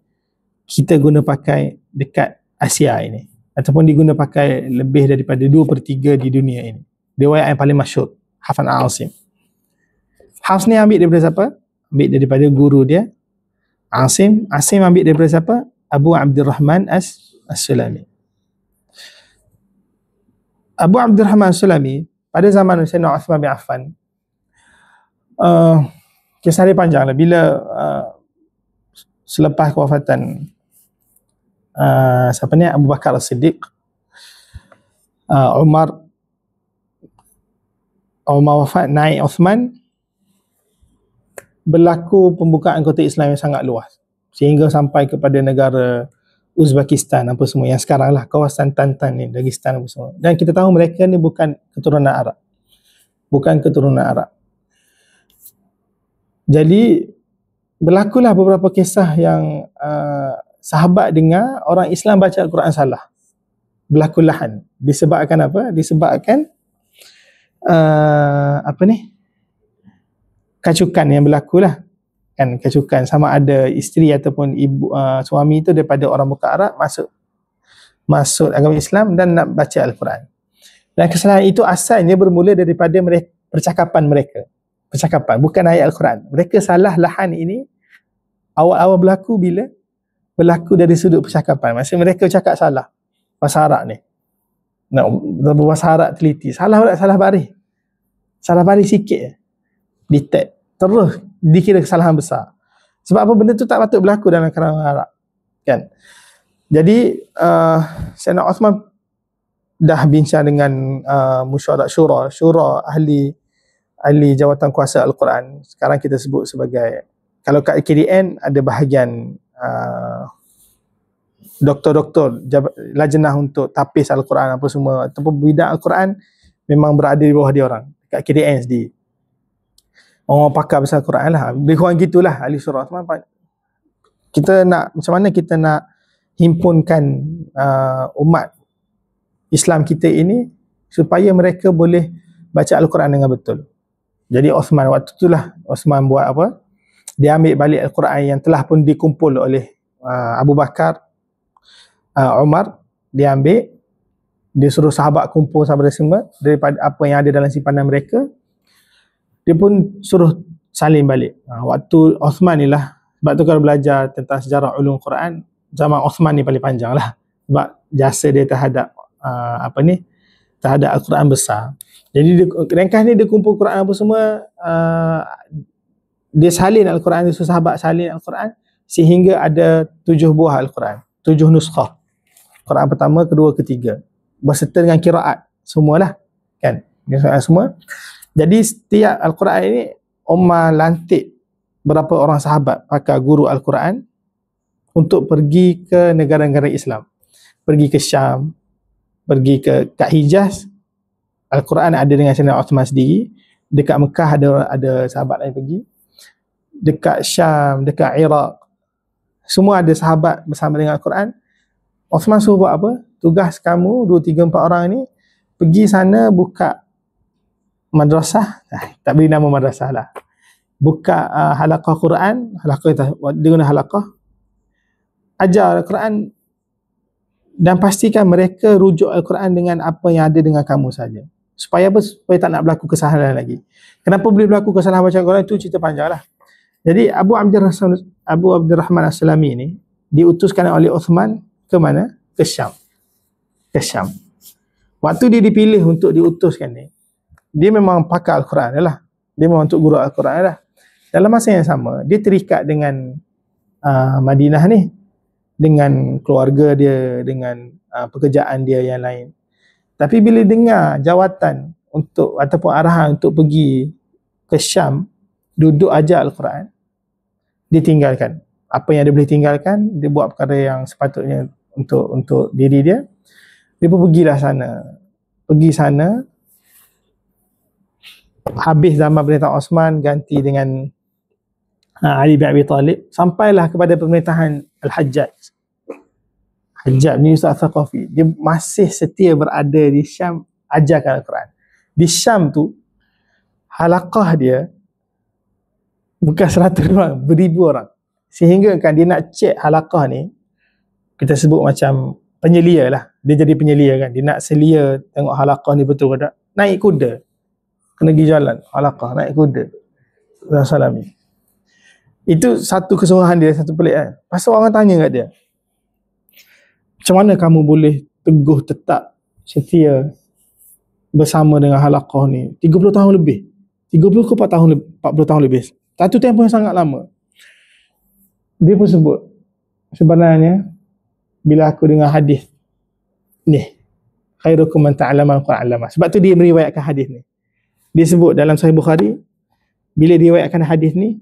kita guna pakai dekat Asia ini, ataupun diguna pakai lebih daripada 2/3 di dunia ini. Riwayat yang paling masyhur, Hafs Asim. Hafs ni ambil daripada siapa? Ambil daripada guru dia Asim. Asim ambil daripada siapa? Abu Abdurrahman As-Sulami. Abu Abdurrahman As-Sulami pada zaman Sayyidina Uthman bin Affan, kisah dia panjang lah. Bila selepas kewafatan siapa ni, Abu Bakar As-Siddiq, Umar wafat, naik Uthman, berlaku pembukaan kota Islam yang sangat luas sehingga sampai kepada negara Uzbekistan apa semua yang sekarang lah, kawasan Tantan ni, Dagestan apa semua. Dan kita tahu mereka ni bukan keturunan Arab. Jadi berlakulah beberapa kisah yang sahabat dengar orang Islam baca Al-Quran salah. Berlaku lahan. Disebabkan apa? Disebabkan kacukan yang berlaku lah. Kan, kacukan, sama ada isteri ataupun ibu suami itu daripada orang muka Arab masuk agama Islam dan nak baca Al-Quran. Dan kesalahan itu asalnya bermula daripada percakapan mereka. Percakapan, bukan ayat Al-Quran. Mereka salah lahan ini awal-awal berlaku bila berlaku dari sudut percakapan. Maksudnya mereka cakap salah bahasa Arab ni. Nak bahasa Arab teliti. Salah baris sikit detect. Terus dikira kesalahan besar. Sebab apa, benda tu tak patut berlaku dalam kalangan Arab. Kan? Jadi Sayyidina Uthman dah bincang dengan musyawarah syura ahli jawatan kuasa Al-Quran. Sekarang kita sebut sebagai, kalau kat KDN ada bahagian doktor-doktor lajnah untuk tapis Al-Quran apa semua, ataupun bidang Al-Quran memang berada di bawah dia orang kat KDN sendiri. Orang pakar besar Al-Quran lah. Lebih kurang gitulah ahli surah. Kita nak, macam mana kita nak himpunkan umat Islam kita ini supaya mereka boleh baca Al-Quran dengan betul. Jadi Uthman, waktu itulah Uthman buat apa? Dia ambil balik Al-Quran yang telah pun dikumpul oleh Abu Bakar, Umar. Dia ambil, dia suruh sahabat kumpul sahabat semua daripada apa yang ada dalam simpanan mereka. Dia pun suruh salin balik. Waktu Uthman ni lah, sebab tu kalau belajar tentang sejarah ulum Quran, zaman Uthman ni paling panjang lah. Sebab jasa dia terhadap terhadap Al-Quran besar. Jadi ringkas ni dia kumpul Quran apa semua, dia salin Al-Quran, dia suruh sahabat salin Al-Quran sehingga ada 7 buah Al-Quran, 7 nuskhah. Quran pertama, kedua, ketiga. Berserta dengan kiraat semualah. Kan? Semua. Jadi setiap Al-Quran ini Umar lantik berapa orang sahabat pakar guru Al-Quran untuk pergi ke negara-negara Islam. Pergi ke Syam, pergi ke Hijaz. Al-Quran ada dengan Sayyidina Uthman sendiri. Dekat Mekah ada sahabat lain pergi. Dekat Syam, dekat Iraq, semua ada sahabat bersama dengan Al-Quran. Uthman suruh buat apa? Tugas kamu 2, 3, 4 orang ni pergi sana buka madrasah, tak beri nama madrasah lah, buka halaqah Quran, dia guna halaqah, ajar Al-Quran dan pastikan mereka rujuk Al-Quran dengan apa yang ada dengan kamu saja. Supaya apa? Supaya tak nak berlaku kesalahan lagi. Kenapa boleh berlaku kesalahan bacaan Quran, itu cerita panjang lah. Jadi Abu Abdurrahman As-Sulami ni diutuskan oleh Uthman ke mana? Ke Syam. ke Syam. Waktu dia dipilih untuk diutuskan ni, dia memang pakar Al-Quran dah. Dia memang untuk guru Al-Quran dah. Dalam masa yang sama, dia terikat dengan Madinah ni, dengan keluarga dia, dengan pekerjaan dia yang lain. Tapi bila dengar jawatan untuk ataupun arahan untuk pergi ke Syam, duduk ajar Al-Quran, dia tinggalkan. Apa yang dia boleh tinggalkan, dia buat perkara yang sepatutnya untuk diri dia. Dia pun pergilah sana. Pergi sana, habis zaman pemerintahan Osman, ganti dengan Ali bin Abi Talib, sampailah kepada pemerintahan Al-Hajjaj. Hajjaj ni Ustaz Thaqafi, dia masih setia berada di Syam, ajarkan Al-Quran. Di Syam tu, halaqah dia bukan 100 orang, beribu orang. Sehingga kan dia nak cek halaqah ni, kita sebut macam penyelia lah. Dia jadi penyelia kan. Dia nak selia tengok halaqah ni betul ke tak. Naik kuda. Kena pergi jalan. Halaqah, naik kuda. Rasulullah ni. Itu satu keseluruhan dia, satu pelik kan. Pasal orang tanya kat dia, macam mana kamu boleh teguh tetap setia bersama dengan halaqah ni 30 tahun lebih, 30 ke 40 tahun lebih, satu tempoh yang sangat lama. Dia pun sebut, sebenarnya bila aku dengar hadis ni, khairukum man ta'allama al-Quran 'allama. Sebab tu dia meriwayatkan hadis ni. Dia sebut dalam Sahih Bukhari, bila dia riwayatkan hadis ni,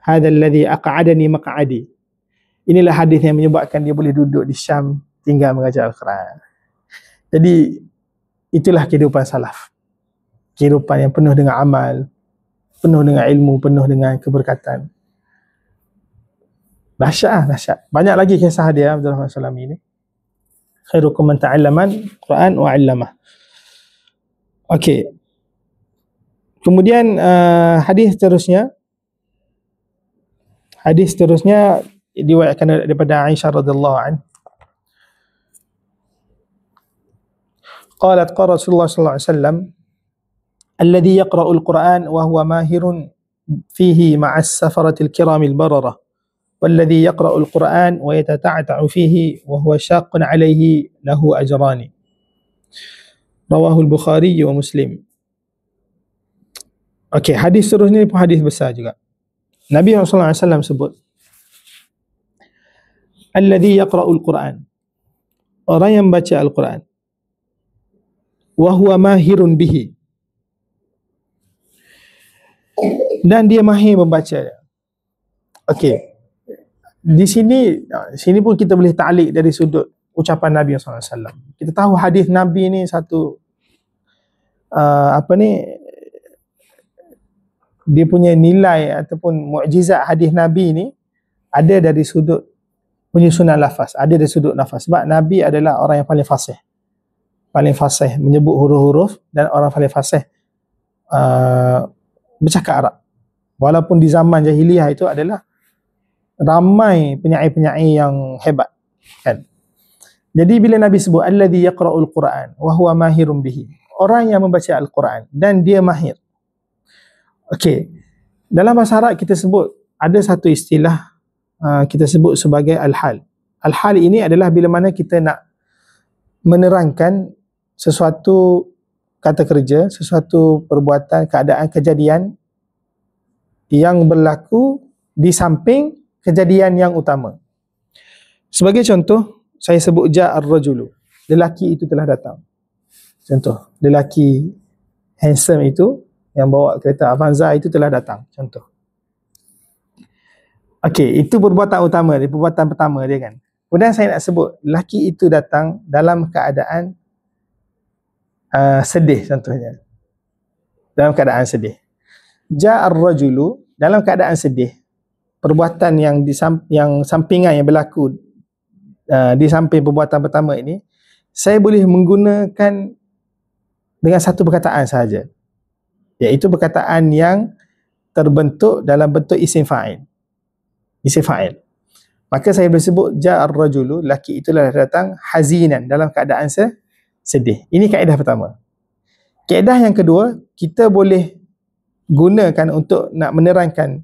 hadzal ladzi aq'adani maq'adi. Inilah hadis yang menyebabkan dia boleh duduk di Syam tinggal mengajar Al-Quran. Jadi itulah kehidupan salaf. Kehidupan yang penuh dengan amal, penuh dengan ilmu, penuh dengan keberkatan. Dahsyat. Banyak lagi kisah dia Abdul Rahman Salami ni. Khairukum man ta'allama al-Quran wa 'allamah. Okey. Kemudian hadis seterusnya diriwayatkan daripada Aisyah radhiyallahu anha. Qalat qala Rasulullah sallallahu alaihi wasallam alladhi yaqra'u al-Quran wa huwa mahirun fihi ma'as safaratil kiramil bararah والذي يقرأ القرآن ويتتعتع فيه وهو شاق عليه له أجران. رواه البخاري ومسلم. Okey, hadis seterusnya pun hadis besar juga. Nabi SAW sebut, alladhi yaqra'ul Quran, orang yang baca Al-Quran, wa huwa mahirun bihi, dan dia mahir membaca. Okey, di sini pun kita boleh ta'liq dari sudut ucapan Nabi SAW. Kita tahu hadis Nabi ni satu dia punya nilai ataupun mukjizat hadis Nabi ni ada dari sudut penyusunan lafaz, ada dari sudut lafaz. Sebab Nabi adalah orang yang paling fasih menyebut huruf-huruf, dan orang paling fasih bercakap Arab. Walaupun di zaman jahiliyah itu adalah ramai penyair-penyair yang hebat kan. Jadi bila Nabi sebut alladhi yaqra'ul Quran wa huwa mahirun bihi, orang yang membaca Al-Quran dan dia mahir. Okey, dalam bahasa Arab kita sebut ada satu istilah kita sebut sebagai al-hal. Al-hal ini adalah bila mana kita nak menerangkan sesuatu kata kerja, sesuatu perbuatan, keadaan, kejadian yang berlaku di samping kejadian yang utama. Sebagai contoh, saya sebut ja'ar rajulu, lelaki itu telah datang. Contoh, lelaki handsome itu yang bawa kereta Avanza itu telah datang. Contoh. Okey, itu perbuatan utama dia, perbuatan pertama dia kan. Kemudian saya nak sebut lelaki itu datang dalam keadaan sedih contohnya. Dalam keadaan sedih. Ja'ar rajulu, dalam keadaan sedih. Perbuatan yang sampingan yang berlaku di samping perbuatan pertama ini, saya boleh menggunakan dengan satu perkataan sahaja, iaitu perkataan yang terbentuk dalam bentuk isim fa'il. Maka saya boleh sebut ja'ar rajulu, lelaki itulah datang hazinan, dalam keadaan sedih. Ini kaedah pertama. Kaedah yang kedua, kita boleh gunakan untuk nak menerangkan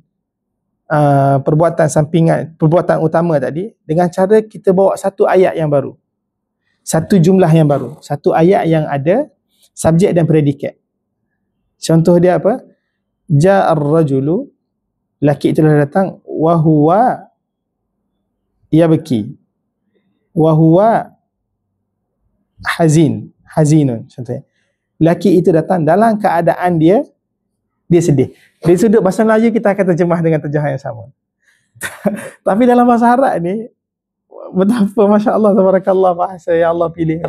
perbuatan sampingan, perbuatan utama tadi, dengan cara kita bawa satu ayat yang baru. satu jumlah yang baru, satu ayat yang ada subjek dan predikat. Contoh dia apa? Ja'ar rajulu, laki itu dah datang, wa huwa yabki, wa huwa hazinun, contohnya. Laki itu datang dalam keadaan dia sedih. Dari sudut bahasa Melayu kita akan terjemah dengan terjemahan yang sama. Tapi dalam bahasa Arab ni, betapa masya-Allah tabarakallah bahasa yang Allah pilih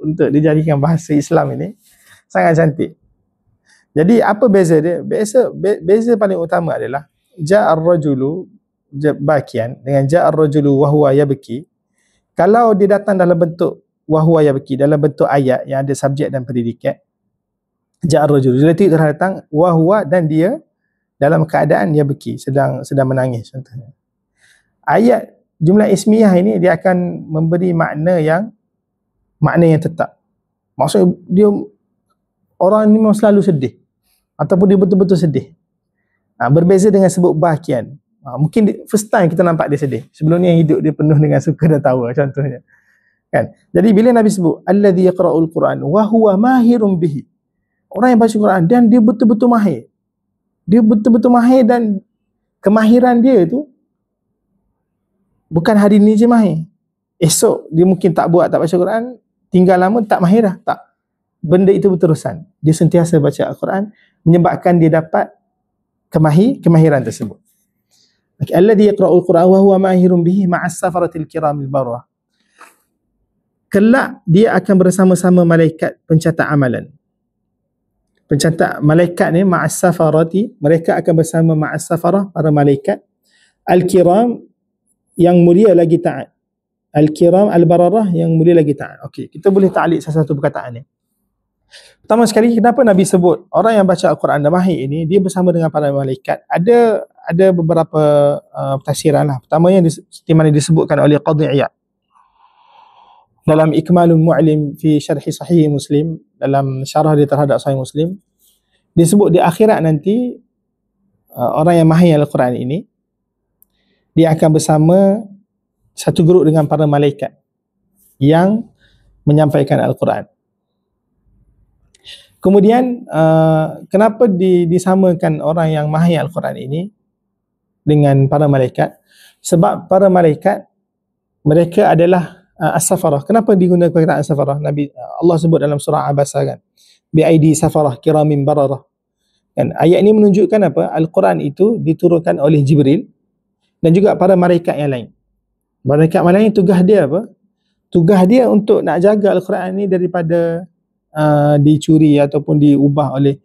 untuk dijadikan bahasa Islam ini sangat cantik. Jadi apa beza dia? Beza paling utama adalah ja'ar rajulu bakian dengan ja'ar rajulu wa huwa yabki. Kalau dia datang dalam bentuk wa huwa yabki, dalam bentuk ayat yang ada subjek dan predikat, ja'ar rajulu, dia datang wa huwa, dan dia dalam keadaan yabki, sedang menangis contohnya. Ayat jumlah ismiyah ini dia akan memberi makna yang tetap. Maksudnya dia, orang ni memang selalu sedih ataupun dia betul-betul sedih. Berbeza dengan sebut bakian. Mungkin first time kita nampak dia sedih. Sebelum ni hidup dia penuh dengan suka dan tawa contohnya. Kan? Jadi bila Nabi sebut alladzi yaqra'ul Quran wa huwa mahirun bihi, orang yang baca Quran dan dia betul-betul mahir. Dia betul-betul mahir, dan kemahiran dia tu bukan hari ni je mahir. Esok dia mungkin tak baca Quran, tinggal lama tak mahir dah. Tak. Benda itu berterusan. Dia sentiasa baca Al-Quran menyebabkan dia dapat kemahiran tersebut. Alladzi yaqra'ul Quran wa huwa mahirun bihi ma'as safaratil kiramil barrah. Kelak dia akan bersama-sama malaikat pencatat amalan. Pencatat malaikat ni ma'as safarati, mereka akan bersama ma'as safarah, para malaikat al-kiram, yang mulia lagi taat. Al-kiram al-bararah, yang mulia lagi taat. Okey, kita boleh ta'liq salah satu perkataan ni. Pertama sekali, kenapa Nabi sebut orang yang baca Al-Quran dan mahir ini dia bersama dengan para malaikat? Ada beberapa tafsiran lah. Pertamanya seperti mana disebutkan oleh Qadhi Iyad dalam Ikmalul Mu'lim fi Syarhi Sahih Muslim, dalam syarah dia terhadap Sahih Muslim, disebut di akhirat nanti orang yang mahir Al-Quran ini dia akan bersama satu grup dengan para malaikat yang menyampaikan Al-Quran. Kemudian kenapa disamakan orang yang mahir Al-Quran ini dengan para malaikat? Sebab para malaikat mereka adalah as-safarah. Kenapa digunakan perkataan as-safarah? Allah sebut dalam surah Abasa kan, bi aidi safarah kiramin bararah. Kan ayat ini menunjukkan apa? Al-Quran itu diturunkan oleh Jibril dan juga para malaikat yang lain. Malaikat lain tugas dia apa? Tugas dia untuk nak jaga Al-Quran ini daripada dicuri ataupun diubah oleh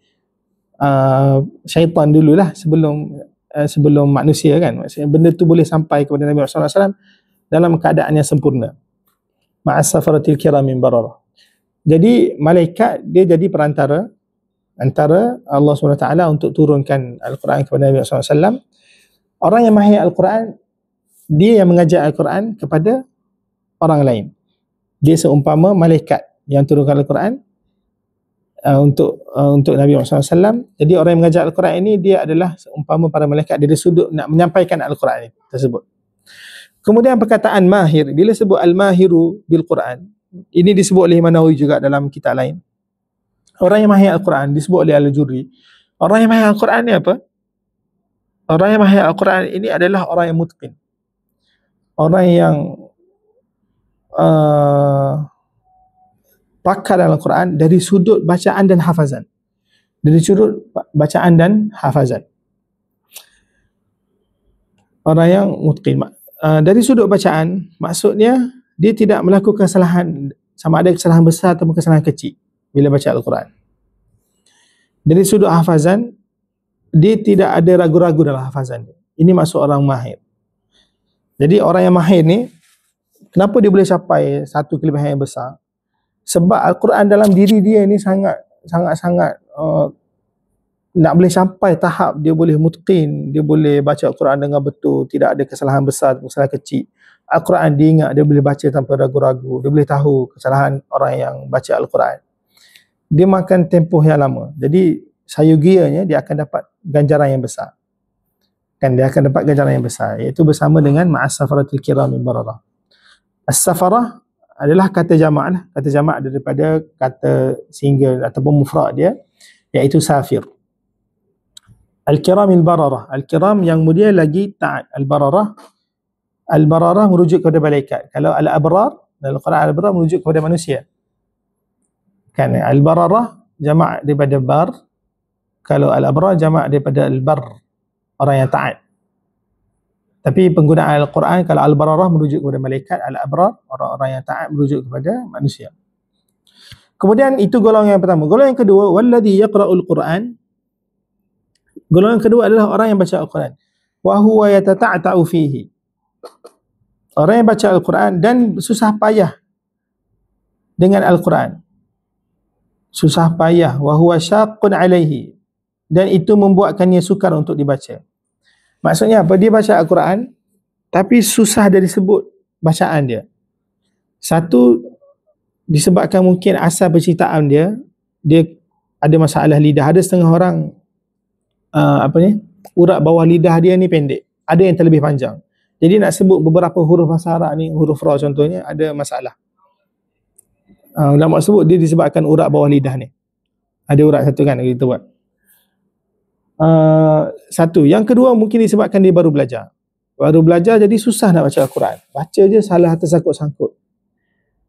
syaitan dululah sebelum manusia kan. Maksudnya benda tu boleh sampai kepada Nabi sallallahu alaihi wasallam dalam keadaan yang sempurna. Ma'as safaratil kiramin bararah. Jadi malaikat dia jadi perantara antara Allah SWT untuk turunkan Al-Quran kepada Nabi sallallahu alaihi wasallam. Orang yang mahir Al-Quran dia yang mengajar Al-Quran kepada orang lain. Dia seumpama malaikat yang turunkan Al-Quran untuk Nabi Muhammad SAW. Jadi orang yang mengajar Al-Quran ini dia adalah seumpama para malaikat dari sudut nak menyampaikan Al-Quran tersebut. Kemudian perkataan mahir, bila sebut al-mahiru bil Quran, ini disebut oleh Imam Nawawi juga dalam kitab lain. Orang yang mahir Al-Quran disebut oleh Al-Jurri. Orang yang mahir Al-Quran ni apa? Orang yang mahir Al-Quran ini adalah orang yang mutqin. Orang yang pakar dalam Al-Quran dari sudut bacaan dan hafazan. Dari sudut bacaan dan hafazan. Orang yang mutqin. Dari sudut bacaan, maksudnya dia tidak melakukan kesalahan, sama ada kesalahan besar atau kesalahan kecil bila baca Al-Quran. Dari sudut hafazan, dia tidak ada ragu-ragu dalam hafazan dia. Ini maksud orang mahir. Jadi orang yang mahir ni, kenapa dia boleh capai satu kelebihan yang besar? Sebab Al-Quran dalam diri dia ni sangat nak boleh sampai tahap dia boleh mutqin, dia boleh baca Al-Quran dengan betul, tidak ada kesalahan besar, kesalahan kecil. Al-Quran dia ingat, dia boleh baca tanpa ragu-ragu, dia boleh tahu kesalahan orang yang baca Al-Quran. Dia makan tempoh yang lama. Jadi sayogianya dia akan dapat ganjaran yang besar. Kan dia akan dapat ganjaran yang besar, iaitu bersama dengan ma'as safaratil kiramin bararah. As-safarah adalah kata jamak lah. Kata jamak daripada kata single ataupun mufrad dia, iaitu safir. Al-kiram al-bararah. Al-kiram yang mulia lagi taat. Al-bararah merujuk kepada malaikat. Kalau al-abrar, dalam Quran al-abrar merujuk kepada manusia. Kan al-bararah jamak daripada bar. Kalau al-abrar jamak daripada al-bar, orang yang taat. Tapi penggunaan Al-Quran, kalau al-bararah merujuk kepada malaikat, al-abrar orang-orang yang taat merujuk kepada manusia. Kemudian itu golongan yang pertama. Golongan yang kedua, walladhi yaqra'ul Quran. Golongan kedua adalah orang yang baca Al-Quran. Wa huwa yatata'ta'u fihi. Orang yang baca Al-Quran dan susah payah dengan Al-Quran. Susah payah. Wa huwa syaqqun alaihi. Dan itu membuatkannya sukar untuk dibaca. Maksudnya apa? Dia baca Al-Quran tapi susah dia disebut bacaan dia. Satu, disebabkan mungkin asal penciptaan dia ada masalah lidah. Ada setengah orang urat bawah lidah dia ni pendek, ada yang terlebih panjang. Jadi nak sebut beberapa huruf bahasa Arab ni, huruf ra contohnya, ada masalah. Ulama sebut dia disebabkan urat bawah lidah ni. Ada urat satu kan kita buat. Satu. Yang kedua mungkin disebabkan dia baru belajar. Baru belajar jadi susah nak baca Al-Quran. Baca je salah tersangkut-sangkut.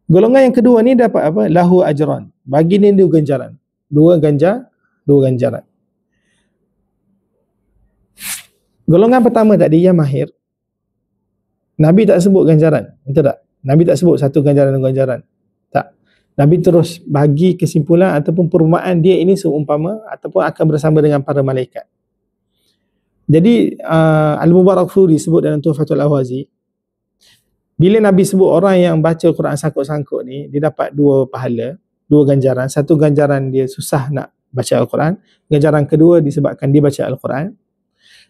Golongan yang kedua ni dapat apa? Lahu ajran. Bagi ni dua ganjaran. Dua ganjaran. Golongan pertama tadi yang mahir, Nabi tak sebut ganjaran. Betul tak? Nabi tak sebut satu ganjaran dan ganjaran. Tak. Nabi terus bagi kesimpulan ataupun perumpamaan dia ini seumpama ataupun akan bersama dengan para malaikat. Jadi Al-Mubarakfuri sebut dalam Tuhfatul Ahwazi, bila Nabi sebut orang yang baca Quran sangkut-sangkut ni, dia dapat dua pahala, dua ganjaran. Satu ganjaran dia susah nak baca Al-Quran. Ganjaran kedua disebabkan dia baca Al-Quran.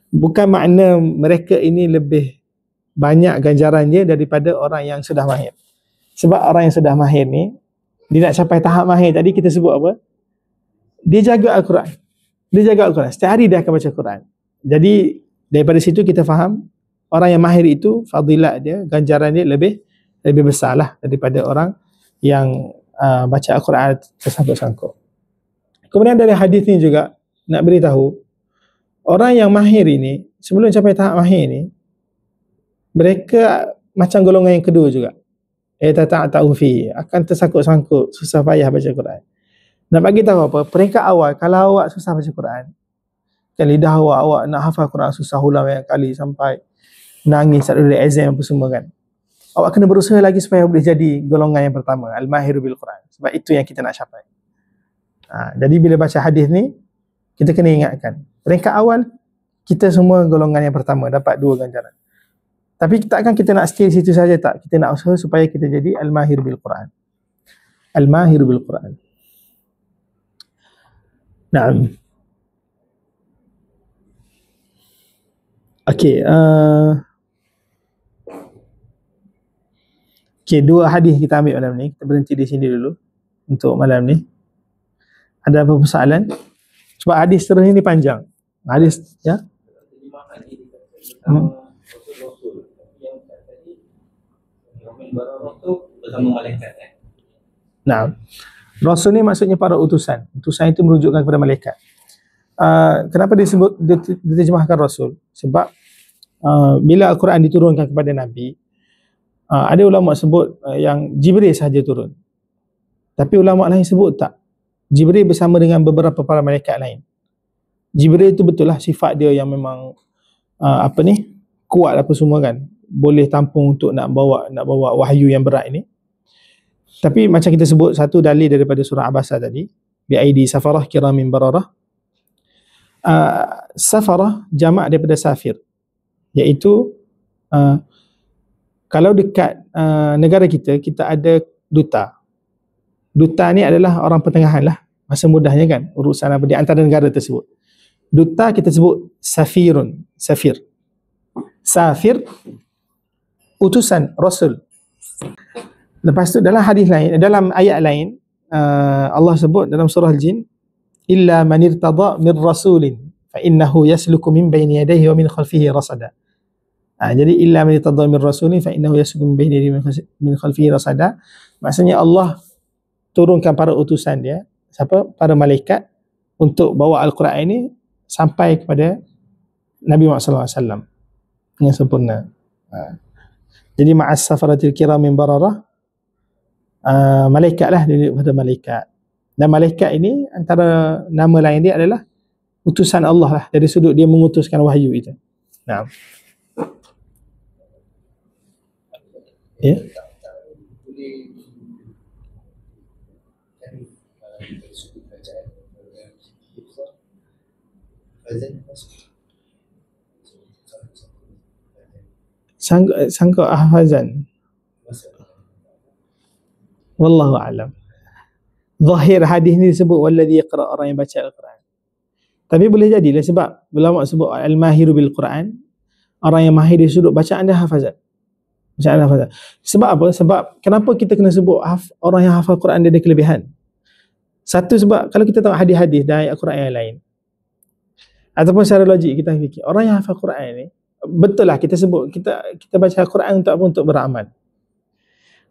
Bukan makna mereka ini lebih banyak ganjarannya daripada orang yang sudah mahir. Sebab orang yang sudah mahir ni, dia nak capai tahap mahir tadi kita sebut apa? Dia jaga Al-Quran. Setiap hari dia akan baca Quran. Jadi daripada situ kita faham orang yang mahir itu fadilat dia, ganjaran dia lebih besar lah daripada orang yang baca Al-Quran tersangkut-sangkut. Kemudian dari hadis ni juga nak beritahu, orang yang mahir ini sebelum capai tahap mahir ni, mereka macam golongan yang kedua juga. Yatata'ta'u fi, akan tersangkut-sangkut, susah payah baca Quran. Nak bagi tahu apa? Peringkat awal, kalau awak susah baca Quran, kan lidah awak nak hafal Quran susah ulang banyak kali sampai nangis tak ada exam apa semua kan. Awak kena berusaha lagi supaya boleh jadi golongan yang pertama, al-mahir bil Quran. Sebab itu yang kita nak capai. Jadi bila baca hadis ni, kita kena ingatkan, peringkat awal kita semua golongan yang pertama, dapat dua ganjaran. Tapi takkan kita nak stay situ saja, tak. Kita nak usaha supaya kita jadi al-mahir bil Quran. Al-mahir bil Quran. Naam. Okey, dua hadis kita ambil malam ni. Kita berhenti di sini dulu untuk malam ni. Ada apa persoalan? Sebab hadis terus ni panjang. Hadis ya. Bersama malaikat. Nah, Rasul ni maksudnya para utusan. Utusan itu merujukkan kepada malaikat. Kenapa diterjemahkan Rasul? Sebab bila Al-Quran diturunkan kepada Nabi, ada ulama sebut yang Jibril sahaja turun. Tapi ulama lain sebut tak, Jibril bersama dengan beberapa para malaikat lain. Jibril itu betul lah sifat dia yang memang kuat apa semua kan, boleh tampung untuk nak bawa wahyu yang berat ini. Tapi macam kita sebut, satu dalil daripada surah Abasa tadi, bi aidi safarah kiramin bararah. Safarah jamak daripada safir, iaitu kalau dekat negara kita ada duta. Duta ni adalah orang pertengahan lah, masa mudahnya kan, urusan apa di antara negara tersebut. Duta kita sebut safir, utusan Rasul. Lepas tu dalam hadis lain, dalam ayat lain, Allah sebut dalam surah Al-Jin, illa man irtada min rasulin fa innahu yasluku min bayni yadayhi wa min khalfihi rasada. Jadi illa man irtada min rasulin fa innahu yasluku min bayni yadayhi min khalfihi rasada. Maksudnya Allah turunkan para utusan dia, para malaikat untuk bawa Al-Quran ini sampai kepada Nabi Muhammad SAW yang sempurna. Jadi ma'as safaratil kiramin bararah, malaikat lah daripada malaikat. Dan malaikat ini antara nama lain dia adalah utusan Allah lah, dari sudut dia mengutuskan wahyu itu. Nah, ya. Sangka hafazan. Wallahu a'lam. Zahir hadis ni disebut wallazi yaqra, orang yang baca Al-Quran. Tapi boleh jadilah sebab ulama sebut al-mahiru bil Quran, orang yang mahir di sudut bacaan dia hafazan. Bacaan hafazan. Sebab apa? Sebab kenapa kita kena sebut orang yang hafal Quran dia ada kelebihan? Satu, sebab kalau kita tengok hadis-hadis dan ayat Quran yang lain, ataupun secara logik kita fikir, orang yang hafal Quran ni, betul lah kita sebut kita baca Quran untuk apa? Untuk beramal.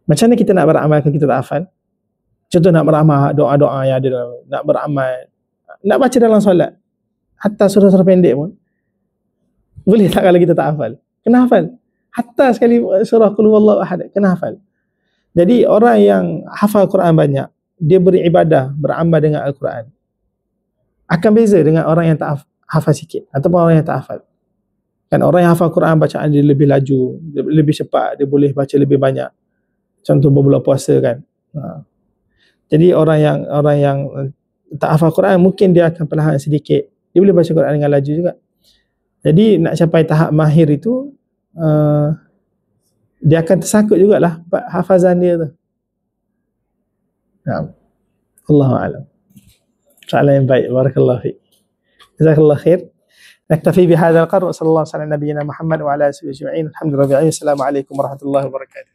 Macam mana kita nak beramal kalau kita tak hafal? Contoh nak beramal doa-doa yang ada dalam, nak beramal, nak baca dalam solat, hatta surah-surah pendek pun boleh tak kalau kita tak hafal? Kena hafal. Hatta sekali surah Qul Huwallahu Ahad kena hafal. Jadi orang yang hafal Quran banyak, dia beribadah, beramal dengan Al-Quran, akan beza dengan orang yang tak hafal sikit ataupun orang yang tak hafal. Kan orang yang hafal Quran bacaan dia lebih laju, lebih cepat, dia boleh baca lebih banyak. Contoh berbulan puasa kan. Jadi orang yang tak hafal Quran mungkin dia akan perlahan sedikit. Dia boleh baca Quran dengan laju juga. Jadi nak capai tahap mahir itu, dia akan tersangkut jugalah hafazan dia tu. Allahu a'lam. Soalan yang baik. Barakallahu fiik. Jazakallahu khair. Naktafi bihadzal qadr. Sallallahu alaihi wasallam nabiyina Muhammad wa ala alihi wa sahbihi ajma'in. Alhamdulillah. Assalamualaikum warahmatullahi wabarakatuh.